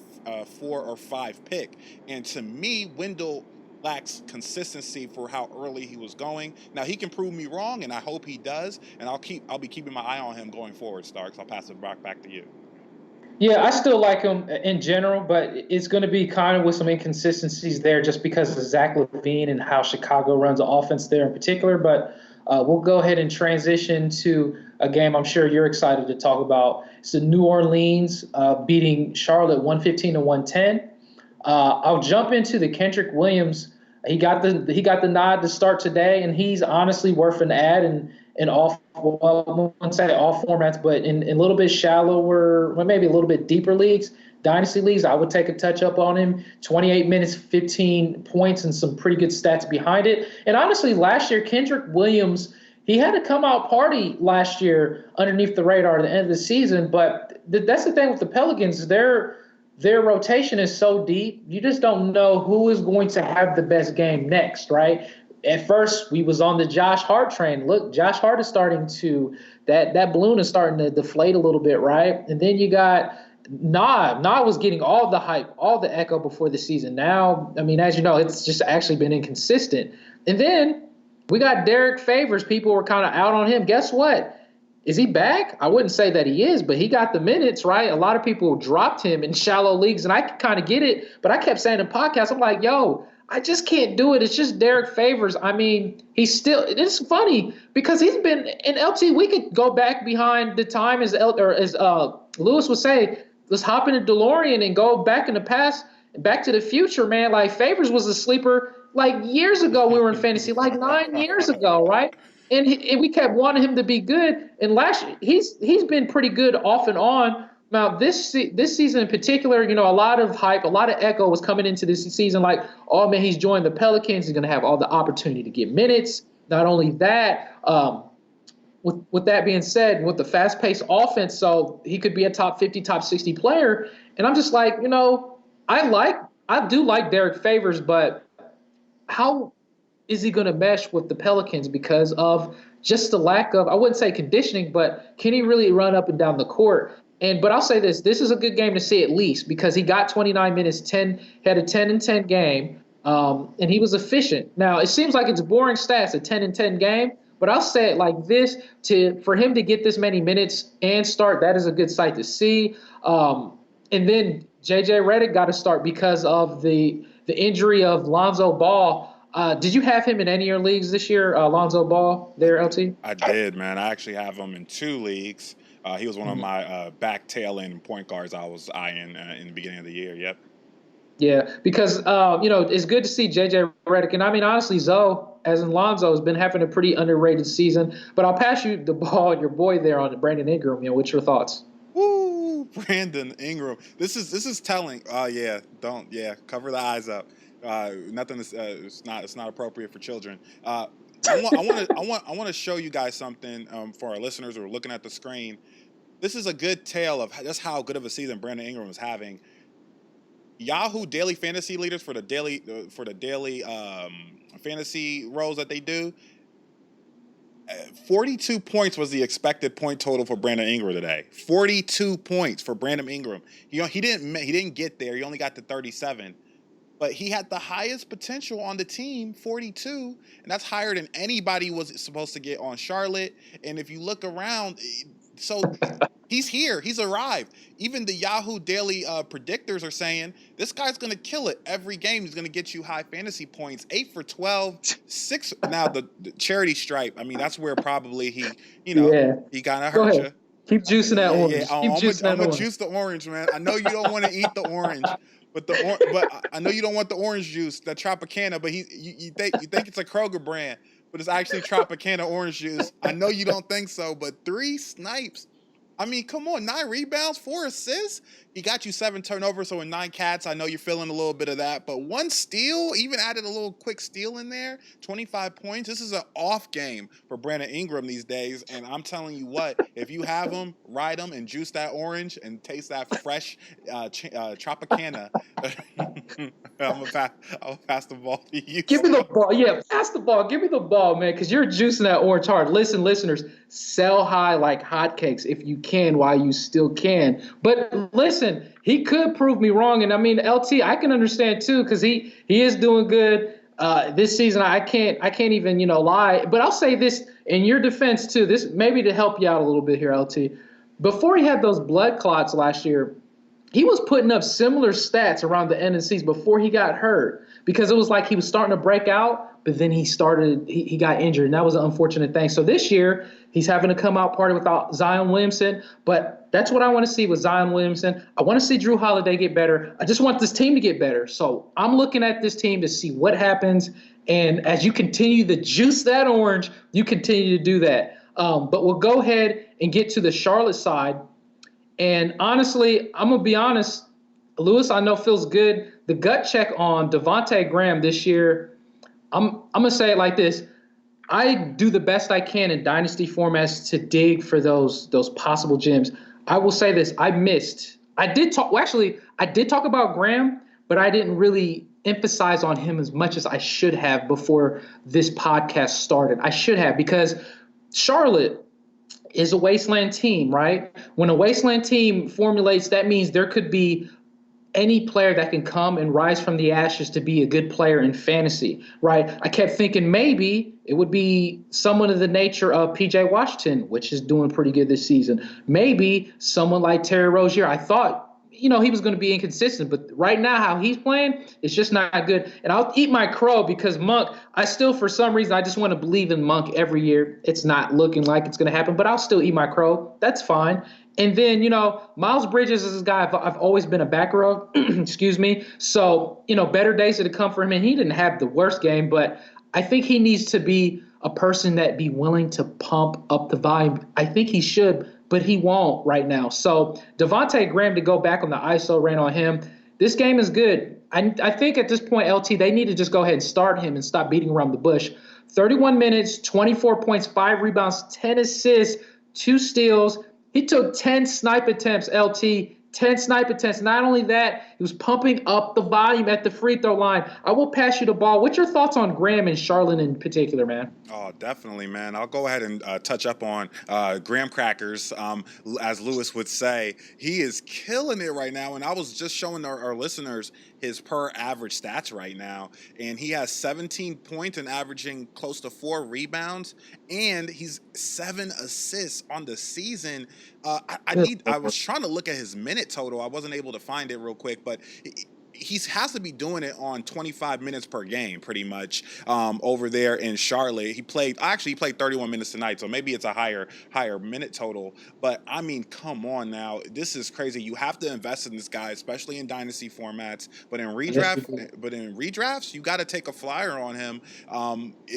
or 5 pick? And to me, Wendell lacks consistency for how early he was going. Now he can prove me wrong, and I hope he does. And I'll be keeping my eye on him going forward. Starks, I'll pass it back to you. Yeah, I still like him in general, but it's going to be kind of with some inconsistencies there just because of Zach LaVine and how Chicago runs the offense there in particular. But we'll go ahead and transition to a game I'm sure you're excited to talk about. It's the New Orleans beating Charlotte 115-110. I'll jump into the Kendrick Williams. He got the nod to start today, and he's honestly worth an ad in all, well, I wouldn't say all formats, but in a little bit shallower, well, maybe a little bit deeper leagues, Dynasty leagues, I would take a touch up on him. 28 minutes, 15 points, and some pretty good stats behind it. And honestly, last year, Kendrick Williams, he had a come out party last year underneath the radar at the end of the season. But that's the thing with the Pelicans. Their rotation is so deep, you just don't know who is going to have the best game next, right? At first, we was on the Josh Hart train. Look, Josh Hart is starting to that balloon is starting to deflate a little bit, right? And then you got Nah. Nah was getting all the hype, all the echo before the season. Now, I mean, as you know, it's just actually been inconsistent. And then we got Derek Favors. People were kind of out on him. Guess what? Is he back? I wouldn't say that he is, but he got the minutes, right? A lot of people dropped him in shallow leagues, and I kind of get it. But I kept saying in podcasts, I'm like, yo, I just can't do it. It's just Derek Favors. I mean, it's funny because he's been in LT. We could go back behind the time as Lewis would say, let's hop in a DeLorean and go back in the past, back to the future, man. Like Favors was a sleeper like years ago. We were in fantasy, like 9 years ago, right? And we kept wanting him to be good. And last year, he's been pretty good off and on. Now, this season in particular, a lot of hype, a lot of echo was coming into this season like, oh, man, he's joined the Pelicans. He's going to have all the opportunity to get minutes. Not only that, with that being said, with the fast-paced offense, so he could be a top 50, top 60 player. And I'm just like, I do like Derek Favors, but how is he going to mesh with the Pelicans because of just the lack of, I wouldn't say conditioning, but can he really run up and down the court? But I'll say this is a good game to see at least because he got 29 minutes, had a 10-10 game, and he was efficient. Now, it seems like it's boring stats, a 10-10 game, but I'll say it like this, for him to get this many minutes and start, that is a good sight to see. And then J.J. Redick got to start because of the injury of Lonzo Ball. Did you have him in any of your leagues this year, Lonzo Ball there, LT? I did, man. I actually have him in 2 leagues. He was one of my back tail end point guards I was eyeing in the beginning of the year. Yep. Yeah, because it's good to see J.J. Redick, and I mean honestly, Zoe, as in Lonzo, has been having a pretty underrated season. But I'll pass you the ball, your boy there on Brandon Ingram. What's your thoughts? Woo, Brandon Ingram. This is telling. Cover the eyes up. Nothing is it's not appropriate for children. I want to show you guys something for our listeners who are looking at the screen. This is a good tale of just how good of a season Brandon Ingram is having. Yahoo daily fantasy leaders for the daily fantasy roles that they do. 42 points was the expected point total for Brandon Ingram today. 42 points for Brandon Ingram. He didn't get there. He only got to 37. But he had the highest potential on the team, 42, and that's higher than anybody was supposed to get on Charlotte. And if you look around, so he's here. He's arrived. Even the Yahoo Daily predictors are saying this guy's going to kill it every game. He's going to get you high fantasy points, 8 for 12, 6. Now, the charity stripe, I mean, that's where probably he kind of hurt you. Keep juicing that orange. I'm going to juice the orange, man. I know you don't want to eat the orange. But I know you don't want the orange juice, the Tropicana. But you think it's a Kroger brand, but it's actually Tropicana orange juice. I know you don't think so, but 3 snipes. I mean, come on, 9 rebounds, 4 assists. He got you 7 turnovers, so in 9 cats, I know you're feeling a little bit of that. But 1 steal, even added a little quick steal in there, 25 points. This is an off game for Brandon Ingram these days. And I'm telling you what, if you have him, ride him and juice that orange and taste that fresh Tropicana, I'm going to pass the ball to you. Give me the ball. Yeah, pass the ball. Give me the ball, man, because you're juicing that orange hard. Listen, listeners, sell high like hotcakes if you can while you still can. But listen, he could prove me wrong. And I mean, LT, I can understand too, because he is doing good this season. I can't even, lie. But I'll say this in your defense too, this maybe to help you out a little bit here, LT. Before he had those blood clots last year, he was putting up similar stats around the end of the season before he got hurt, because it was like he was starting to break out, but then he got injured, and that was an unfortunate thing. So this year, he's having to come out party without Zion Williamson, but that's what I want to see with Zion Williamson. I want to see Drew Holiday get better. I just want this team to get better. So I'm looking at this team to see what happens, and as you continue to juice that orange, you continue to do that. But we'll go ahead and get to the Charlotte side. And honestly, I'm going to be honest, Lewis, I know feels good. The gut check on Devontae Graham this year, I'm going to say it like this. I do the best I can in Dynasty formats to dig for those possible gems. I will say this. I did talk about Graham, but I didn't really emphasize on him as much as I should have before this podcast started. I should have, because Charlotte is a wasteland team, right? When a wasteland team formulates, that means there could be any player that can come and rise from the ashes to be a good player in fantasy, right? I kept thinking maybe it would be someone of the nature of P.J. Washington, which is doing pretty good this season. Maybe someone like Terry Rozier. I thought, he was going to be inconsistent, but right now how he's playing, it's just not good. And I'll eat my crow because Monk, I still, for some reason, I just want to believe in Monk every year. It's not looking like it's going to happen, but I'll still eat my crow. That's fine. And then, Miles Bridges is a guy I've always been a backer of, excuse me. So, better days are to come for him, and he didn't have the worst game, but I think he needs to be a person that be willing to pump up the volume. I think he should, but he won't right now. So Devontae Graham, to go back on the ISO ran on him, this game is good. I think at this point, LT, they need to just go ahead and start him and stop beating around the bush. 31 minutes, 24 points, 5 rebounds, 10 assists, 2 steals. He took 10 snipe attempts, LT, 10 snipe attempts. Not only that, he was pumping up the volume at the free throw line. I will pass you the ball. What's your thoughts on Graham and Charlotte in particular, man? Oh, definitely, man. I'll go ahead and touch up on Graham Crackers. As Lewis would say, he is killing it right now. And I was just showing our listeners his per average stats right now. And he has 17 points and averaging close to 4 rebounds. And he's 7 assists on the season. I was trying to look at his minute total. I wasn't able to find it real quick, but he has to be doing it on 25 minutes per game, pretty much, over there in Charlotte. He played 31 minutes tonight, so maybe it's a higher minute total. But, I mean, come on now. This is crazy. You have to invest in this guy, especially in dynasty formats. But in redrafts, you got to take a flyer on him.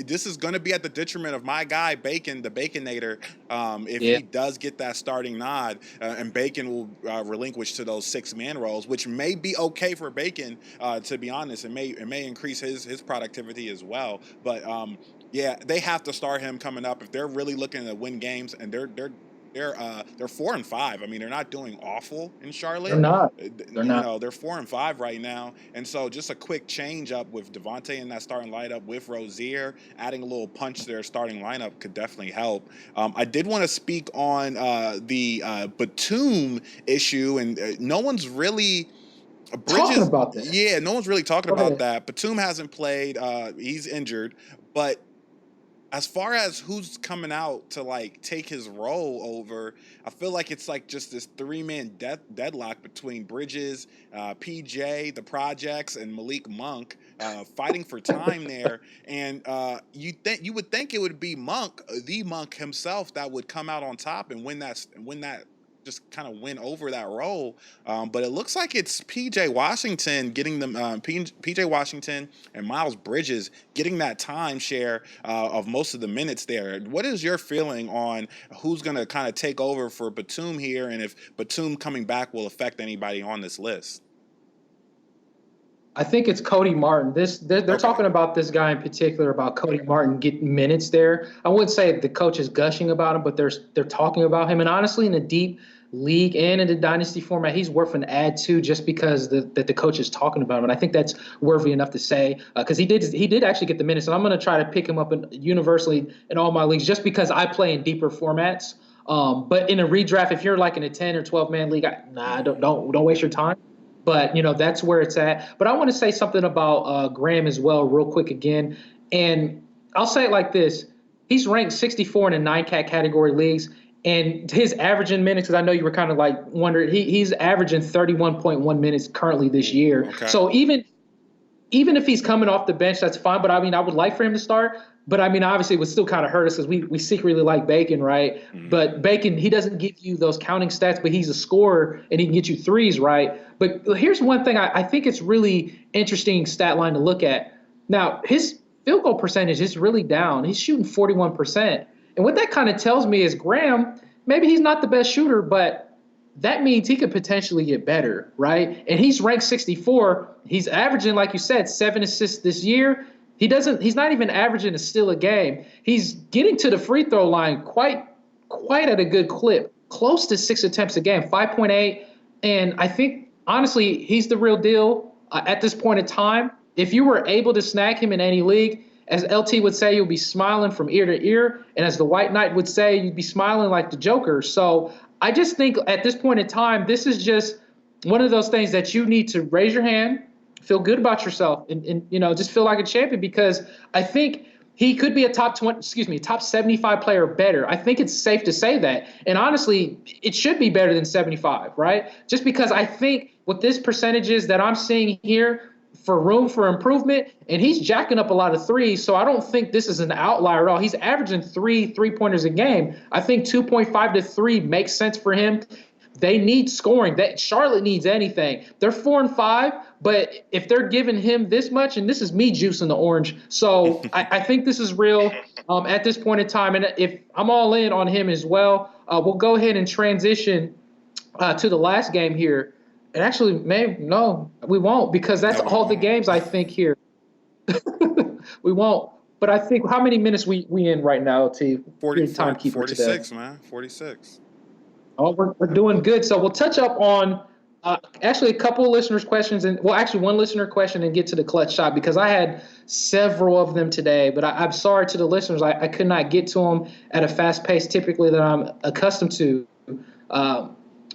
This is going to be at the detriment of my guy, Bacon, the Baconator, if he does get that starting nod. And Bacon will relinquish to those 6-man roles, which may be okay for Bacon. To be honest, it may increase his productivity as well. But they have to start him coming up if they're really looking to win games, and they're 4-5. I mean, they're not doing awful in Charlotte. They're not. They're 4-5 right now, and so just a quick change up with Devontae in that starting lineup with Rozier, adding a little punch to their starting lineup could definitely help. I did want to speak on the Batum issue, and no one's really talking about that. Yeah, no one's really talking about that. Batum hasn't played. He's injured. But as far as who's coming out to, take his role over, I feel like it's, just this 3-man deadlock between Bridges, PJ, the Projects, and Malik Monk fighting for time there. And you would think it would be Monk, the Monk himself, that would come out on top and win that just kind of win over that role. But it looks like it's PJ Washington getting them, PJ Washington and Miles Bridges getting that timeshare of most of the minutes there. What is your feeling on who's going to kind of take over for Batum here, and if Batum coming back will affect anybody on this list? I think it's Cody Martin. They're Okay. talking about this guy in particular, about Cody Martin getting minutes there. I wouldn't say the coach is gushing about him, but they're talking about him. And honestly, in a deep league and in the Dynasty format, he's worth an add to just because that the coach is talking about him. And I think that's worthy enough to say, because he did actually get the minutes. And I'm going to try to pick him up universally in all my leagues just because I play in deeper formats. But in a redraft, if you're like in a 10 or 12 man league, don't waste your time. But, that's where it's at. But I want to say something about Graham as well real quick again. And I'll say it like this. He's ranked 64 in the 9-cat category leagues. And his averaging minutes, because I know you were kind of like wondering, he's averaging 31.1 minutes currently this year. Okay. So even if he's coming off the bench, that's fine. But, I would like for him to start. But, obviously it would still kind of hurt us because we secretly like Bacon, right? Mm-hmm. But Bacon, he doesn't give you those counting stats, but he's a scorer and he can get you threes, right? But here's one thing I think it's really interesting stat line to look at. Now, his field goal percentage is really down. He's shooting 41%. And what that kind of tells me is Graham, maybe he's not the best shooter, but that means he could potentially get better, right? And he's ranked 64. He's averaging, like you said, 7 assists this year. He's not even averaging a steal a game. He's getting to the free throw line quite at a good clip, close to 6 attempts a game, 5.8. And I think, honestly, he's the real deal at this point in time. If you were able to snag him in any league, as LT would say, you'll be smiling from ear to ear. And as the White Knight would say, you'd be smiling like the Joker. So I just think at this point in time, this is just one of those things that you need to raise your hand, feel good about yourself, and just feel like a champion, because I think he could be a top 75 player better. I think it's safe to say that. And honestly, it should be better than 75, right? Just because I think with this percentages that I'm seeing here for room for improvement, and he's jacking up a lot of threes, so I don't think this is an outlier at all. He's averaging 3-pointers a game. I think 2.5 to 3 makes sense for him. They need scoring. That Charlotte needs anything. They're 4-5, but if they're giving him this much, and this is me juicing the orange, so I think this is real at this point in time. And if I'm all in on him as well, we'll go ahead and transition to the last game here. And actually, no, we won't, because that's all the games I think here. We won't. But I think how many minutes we in right now, LT? 46, today. Man. 46. Oh, we're doing good. So we'll touch up on actually a couple of listeners' questions, and one listener question, and get to the clutch shot, because I had several of them today. But I'm sorry to the listeners, I could not get to them at a fast pace typically that I'm accustomed to.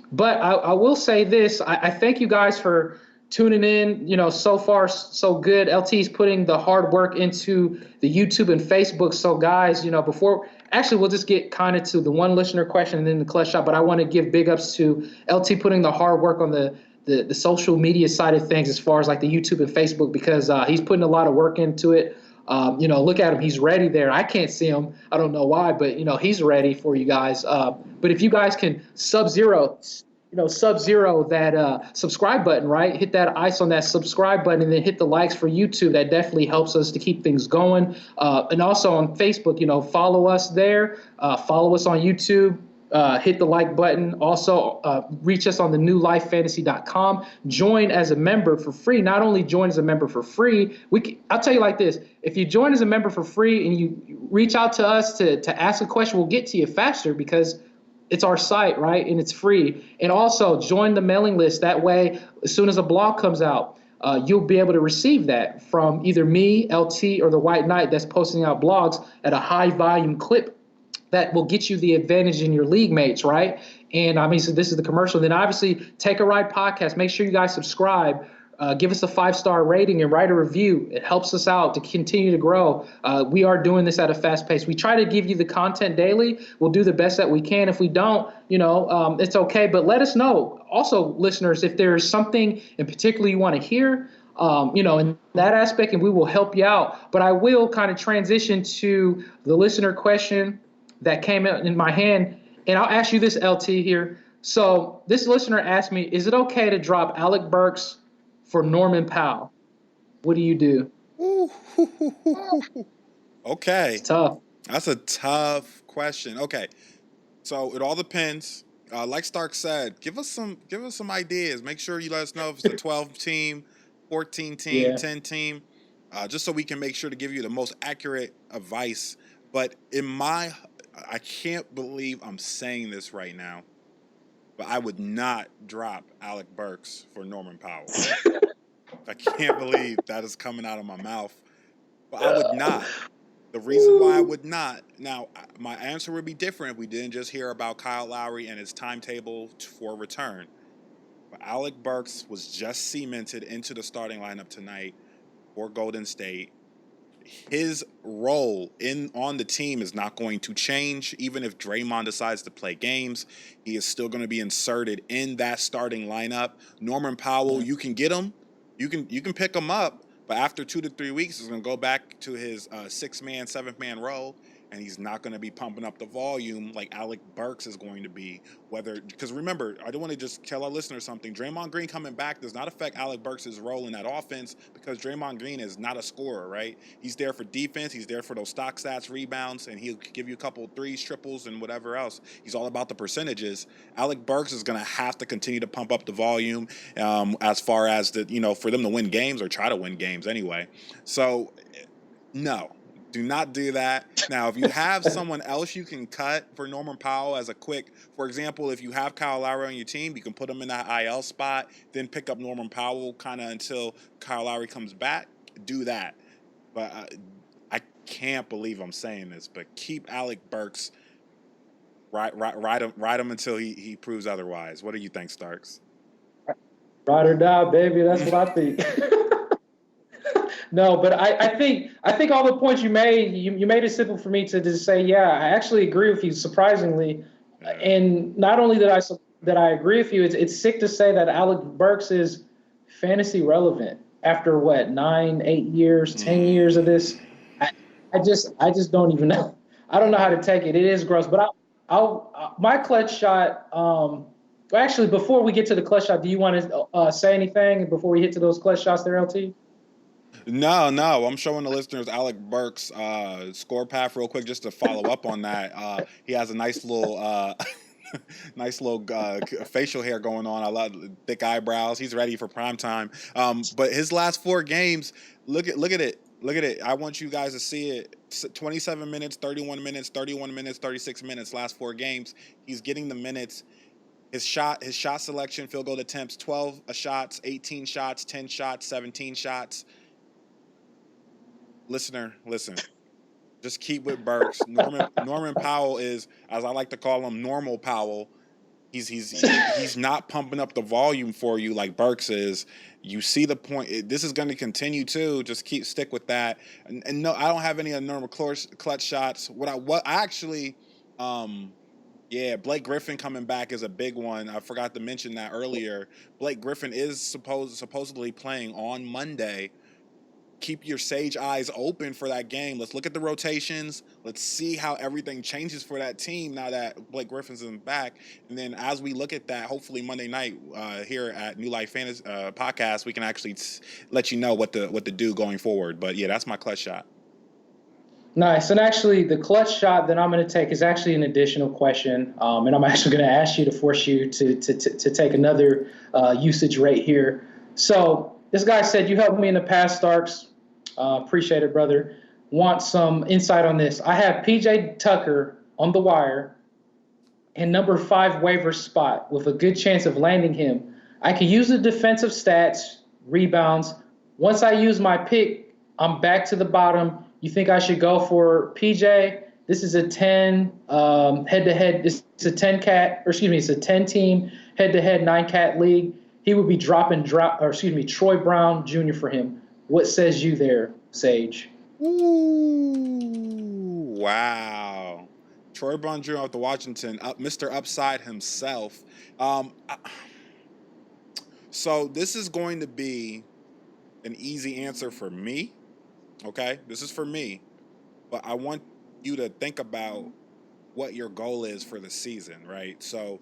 But I will say this. I thank you guys for tuning in. So far, so good. LT's putting the hard work into the YouTube and Facebook. So, guys, we'll just get kind of to the one listener question and then the clutch shot. But I want to give big ups to LT putting the hard work on the social media side of things, as far as like the YouTube and Facebook, because he's putting a lot of work into it. Look at him. He's ready there. I can't see him. I don't know why, but, he's ready for you guys. But if you guys can sub-zero that subscribe button, right? Hit that ice on that subscribe button, and then hit the likes for YouTube. That definitely helps us to keep things going. And also on Facebook, follow us there. Follow us on YouTube. Hit the like button. Also, reach us on the newlifefantasy.com. Join as a member for free. Not only join as a member for free, I'll tell you like this. If you join as a member for free and you reach out to us to ask a question, we'll get to you faster, because it's our site, right? And it's free. And also join the mailing list. That way, as soon as a blog comes out, you'll be able to receive that from either me, LT, or the White Knight that's posting out blogs at a high volume clip that will get you the advantage in your league mates, right? And so this is the commercial. Then obviously, Take a Ride podcast. Make sure you guys subscribe. Give us a 5-star rating and write a review. It helps us out to continue to grow. We are doing this at a fast pace. We try to give you the content daily. We'll do the best that we can. If we don't, it's okay. But let us know. Also, listeners, if there's something in particular you want to hear, in that aspect, and we will help you out. But I will kind of transition to the listener question that came out in my hand. And I'll ask you this, LT, here. So this listener asked me, is it okay to drop Alec Burks for Norman Powell? What do you do? Ooh, It's okay, tough. that's a tough question. Okay, so it all depends. Like Stark said, give us some ideas. Make sure you let us know if it's a 12 team, 14 team, Yeah. 10 team, just so we can make sure to give you the most accurate advice. But I can't believe I'm saying this right now, but I would not drop Alec Burks for Norman Powell. I can't believe that is coming out of my mouth, but I would not. The reason why I would not, now, my answer would be different if we didn't just hear about Kyle Lowry and his timetable for return. But Alec Burks was just cemented into the starting lineup tonight for Golden State. His role on the team is not going to change. Even if Draymond decides to play games, he is still going to be inserted in that starting lineup. Norman Powell, you can get him, you can pick him up, but after 2 to 3 weeks, he's going to go back to his 6-man, 7th-man role, and he's not going to be pumping up the volume like Alec Burks is going to be. Because remember, I don't want to just tell our listeners something. Draymond Green coming back does not affect Alec Burks' role in that offense because Draymond Green is not a scorer, right? He's there for defense. He's there for those stock stats, rebounds, and he'll give you a couple threes, triples, and whatever else. He's all about the percentages. Alec Burks is going to have to continue to pump up the volume as far as for them to win games or try to win games anyway. So, no. Do not do that. Now, if you have someone else you can cut for Norman Powell as a quick, for example, if you have Kyle Lowry on your team, you can put him in that IL spot, then pick up Norman Powell kind of until Kyle Lowry comes back. Do that. But I can't believe I'm saying this, but keep Alec Burks, ride him until he proves otherwise. What do you think, Starks? Ride or die, baby. That's what I think. No, but I think all the points you made, you made it simple for me to just say, yeah, I actually agree with you. Surprisingly, and not only that I agree with you, it's sick to say that Alec Burks is fantasy relevant after what 9, 8 years, 10 years of this. I, I just don't even know. I don't know how to take it. It is gross, but I'll my clutch shot. Well, actually, before we get to the clutch shot, do you want to say anything before we hit to those clutch shots there, LT? No. I'm showing the listeners Alec Burks' score path real quick just to follow up on that. He has a nice little facial hair going on. I love thick eyebrows. He's ready for prime time. But his last 4 games, look at it. Look at it. I want you guys to see it. 27 minutes, 31 minutes, 31 minutes, 36 minutes, last 4 games. He's getting the minutes. His shot selection, field goal attempts, 12 shots, 18 shots, 10 shots, 17 shots. Listener, listen. Just keep with Burks. Norman Powell is, as I like to call him, normal Powell. He's not pumping up the volume for you like Burks is. You see the point. This is going to continue too. Just stick with that. And no, I don't have any normal clutch shots. Blake Griffin coming back is a big one. I forgot to mention that earlier. Blake Griffin is supposedly playing on Monday. Keep your sage eyes open for that game. Let's look at the rotations. Let's see how everything changes for that team now that Blake Griffin's in back. And then as we look at that, hopefully Monday night here at New Life Fantasy Podcast, we can actually let you know what to do going forward. But yeah, that's my clutch shot. Nice. And actually, the clutch shot that I'm going to take is actually an additional question. And I'm actually going to ask you to force you to take another usage rate here. So this guy said, you helped me in the past, Starks. Appreciate it, brother. Want some insight on this. I have PJ Tucker on the wire in number 5 waiver spot with a good chance of landing him. I can use the defensive stats, rebounds. Once I use my pick, I'm back to the bottom. You think I should go for PJ? This is a 10 head-to-head. It's a 10-team head-to-head 9-cat league. He would be dropping Troy Brown Jr. for him. What says you there, Sage? Ooh, wow. Troy Brown Jr. out the Washington, Mr. Upside himself. So this is going to be an easy answer for me. Okay, this is for me, but I want you to think about what your goal is for the season, right? So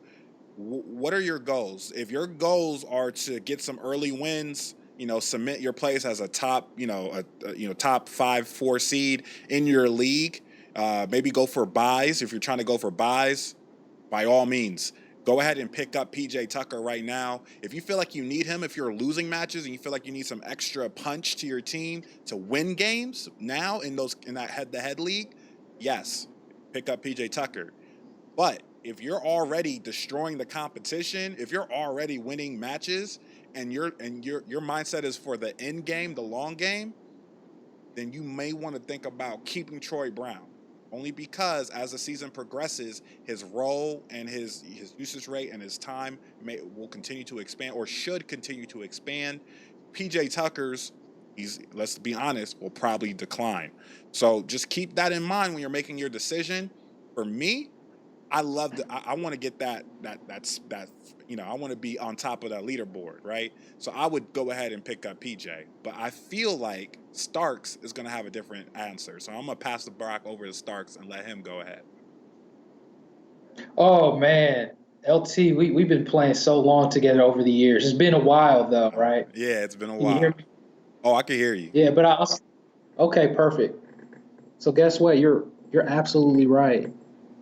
what are your goals? If your goals are to get some early wins, cement your place as a top, top 5-4 seed in your league, maybe go for buys. If you're trying to go for buys, by all means, go ahead and pick up PJ Tucker right now. If you feel like you need him, if you're losing matches and you feel like you need some extra punch to your team to win games now in that head-to-head league, yes, pick up PJ Tucker. But if you're already destroying the competition, if you're already winning matches, and your mindset is for the end game, the long game, then you may want to think about keeping Troy Brown. Only because as the season progresses, his role and his usage rate and his time will continue to expand, or should continue to expand. PJ Tucker's, let's be honest, will probably decline. So just keep that in mind when you're making your decision. For me, I want to get that I want to be on top of that leaderboard, right? So I would go ahead and pick up PJ, but I feel like Starks is going to have a different answer. So I'm going to pass the Brock over to Starks and let him go ahead. Oh man, LT, we've been playing so long together over the years. It's been a while though, right? Yeah, it's been a Can while. you hear me? Oh, I can hear you. Yeah, but okay, perfect. So guess what? You're absolutely right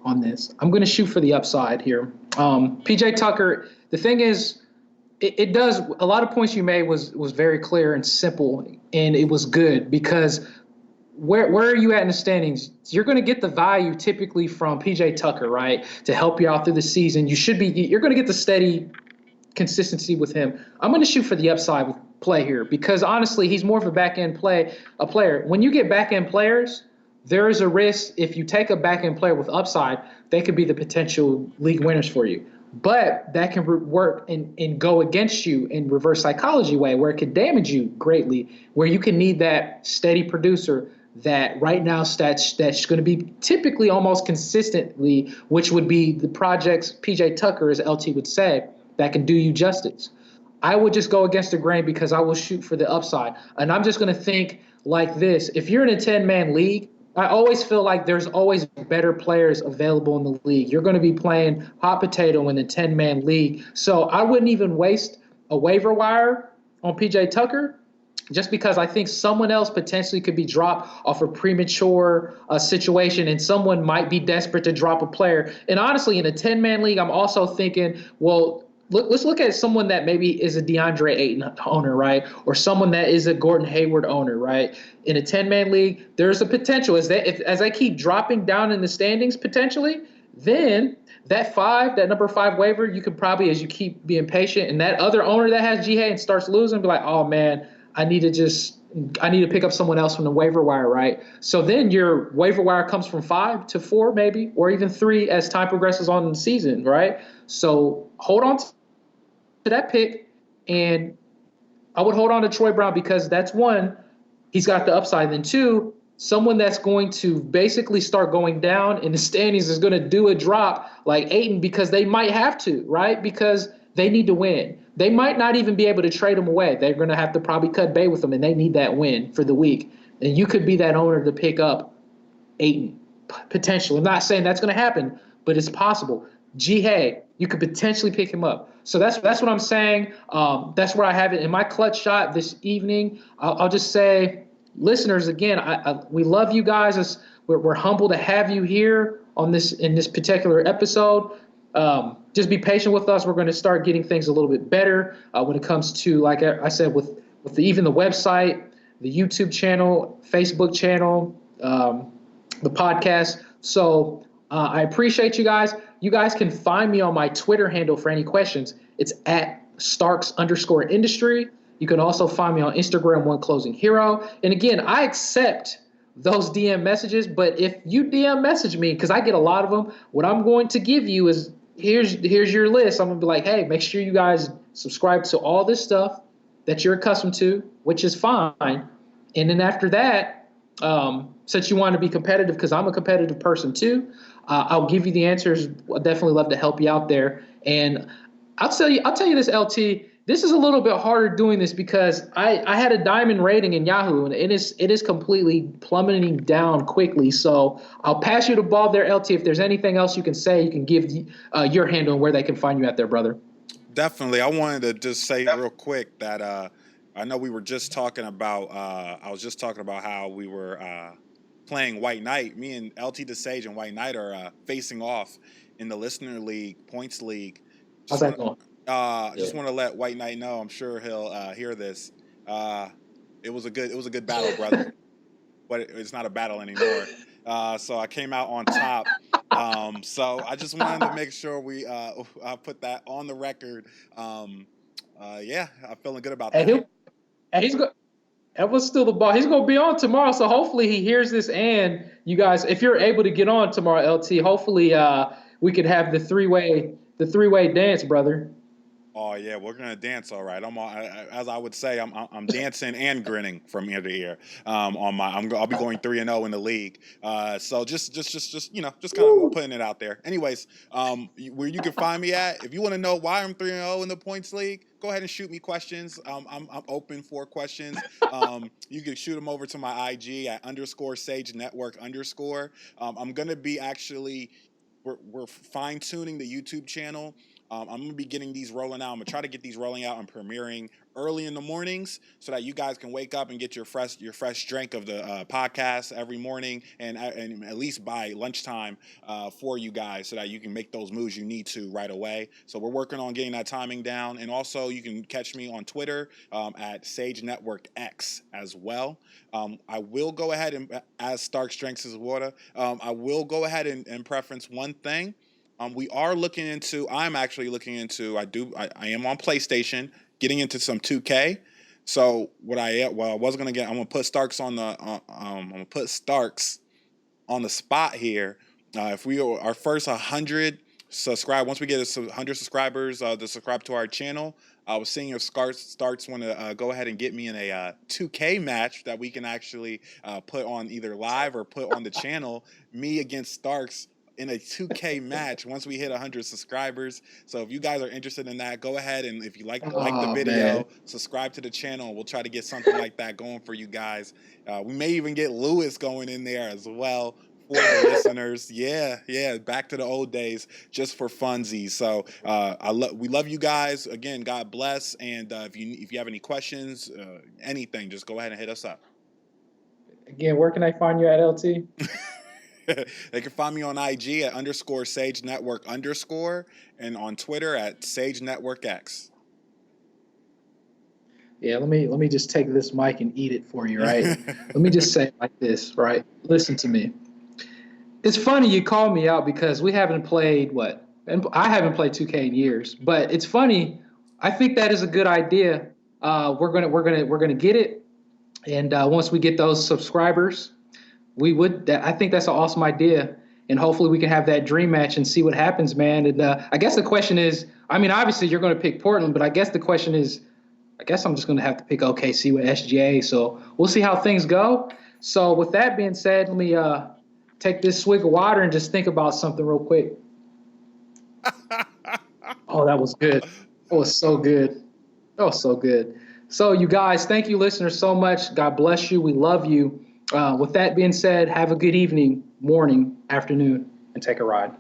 on this. I'm going to shoot for the upside here. PJ Tucker, the thing is, it does, a lot of points you made was very clear and simple, and it was good because where are you at in the standings? You're going to get the value typically from PJ Tucker, right, to help you out through the season. You're going to get the steady consistency with him. I'm going to shoot for the upside with play here because honestly, he's more of a back-end player. When you get back-end players, there is a risk if you take a back-end player with upside, they could be the potential league winners for you. But that can work and go against you in reverse psychology way where it could damage you greatly, where you can need that steady producer that right now that's going to be typically almost consistently, which would be the projects PJ Tucker, as LT would say, that can do you justice. I would just go against the grain because I will shoot for the upside. And I'm just going to think like this. If you're in a 10-man league, I always feel like there's always better players available in the league. You're going to be playing hot potato in the 10-man league. So I wouldn't even waste a waiver wire on PJ Tucker just because I think someone else potentially could be dropped off a premature situation and someone might be desperate to drop a player. And honestly, in a 10-man league, I'm also thinking, well, let's look at someone that maybe is a DeAndre Ayton owner, right? Or someone that is a Gordon Hayward owner, right? In a 10-man league, there's a potential. As I keep dropping down in the standings potentially, then that number 5 waiver, you could probably, as you keep being patient, and that other owner that has G-Hay and starts losing, be like, oh, man, I need to pick up someone else from the waiver wire, right? So then your waiver wire comes from 5 to 4 maybe, or even 3 as time progresses on in the season, right? So hold on to that pick, and I would hold on to Troy Brown because that's one, he's got the upside. Then 2, someone that's going to basically start going down in the standings is going to do a drop like Ayton because they might have to, right? Because they need to win. They might not even be able to trade him away. They're going to have to probably cut bait with him, and they need that win for the week. And you could be that owner to pick up Ayton, potentially. I'm not saying that's going to happen, but it's possible. G-Hay, you could potentially pick him up. So that's what I'm saying. That's where I have it. In my clutch shot this evening, I'll just say, listeners, again, we love you guys. We're humble to have you here in this particular episode. Just be patient with us. We're going to start getting things a little bit better when it comes to, like I said, with even the website, the YouTube channel, Facebook channel, the podcast. So I appreciate you guys. You guys can find me on my Twitter handle for any questions. It's at Starks_industry. You can also find me on Instagram, OneClosingHero. And again, I accept those DM messages, but if you DM message me, because I get a lot of them, what I'm going to give you is here's your list. I'm going to be like, hey, make sure you guys subscribe to all this stuff that you're accustomed to, which is fine. And then after that, since you want to be competitive, because I'm a competitive person too, I'll give you the answers. I'll definitely love to help you out there. And I'll tell you this, LT, this is a little bit harder doing this because I had a diamond rating in Yahoo, and it is completely plummeting down quickly. So I'll pass you the ball there, LT. If there's anything else you can say, you can give your handle and where they can find you at there, brother. Definitely. I wanted to just say real quick that I know we were just talking about I was just talking about how we were playing White Knight. Me and LT DeSage and White Knight are facing off in the Listener League, Points League. How's that going? Just want to let White Knight know. I'm sure he'll hear this. It was a good battle, brother. But it's not a battle anymore. So I came out on top. So I just wanted to make sure we put that on the record. Yeah, I'm feeling good about that. That was still the ball. He's going to be on tomorrow, so hopefully he hears this. And you guys, if you're able to get on tomorrow, LT, hopefully we could have the three-way dance, brother. Oh yeah, we're gonna dance, all right. As I would say, I'm dancing and grinning from ear to ear. I'll be going 3-0 in the league. So just kind of putting it out there. Anyways, where you can find me at, if you want to know why I'm 3-0 in the points league, go ahead and shoot me questions. I'm open for questions. You can shoot them over to my IG at _Sage Network _. I'm gonna be we're fine tuning the YouTube channel. I'm going to be getting these rolling out. I'm going to try to get these rolling out and premiering early in the mornings so that you guys can wake up and get your fresh drink of the podcast every morning and at least by lunchtime for you guys so that you can make those moves you need to right away. So we're working on getting that timing down. And also you can catch me on Twitter at Sage Network X as well. I will go ahead and, as Stark Strengths is Water, I will go ahead and preference one thing. I'm actually looking into, I am on PlayStation, getting into some 2K. So I'm gonna put Starks on the spot here. If we are our first 100 subscribe, once we get 100 subscribers to subscribe to our channel, I was seeing if Starks want to go ahead and get me in a 2K match that we can actually put on either live or put on the channel. Me against Starks in a 2K match once we hit 100 subscribers. So if you guys are interested in that, go ahead and if you like the video, subscribe to the channel. We'll try to get something like that going for you guys. We may even get Lewis going in there as well for the listeners. Yeah, back to the old days just for funsies. So we love you guys. Again, God bless. And if you have any questions, anything, just go ahead and hit us up. Again, where can I find you at, LT? They can find me on IG at _Sage Network _ and on Twitter at Sage Network X. Yeah, let me just take this mic and eat it for you, right? Let me just say it like this, right? Listen to me. It's funny you call me out because we haven't played and I haven't played 2K in years, but it's funny. I think that is a good idea. We're gonna get it, and once we get those subscribers, I think that's an awesome idea, and hopefully we can have that dream match and see what happens, man. And I guess the question is, I mean, obviously you're going to pick Portland, but I guess the question is, I guess I'm just going to have to pick OKC with SGA. So we'll see how things go. So with that being said, let me take this swig of water and just think about something real quick. Oh, that was good. That was so good. That was so good. So you guys, thank you, listeners, so much. God bless you. We love you. With that being said, have a good evening, morning, afternoon, and take a ride.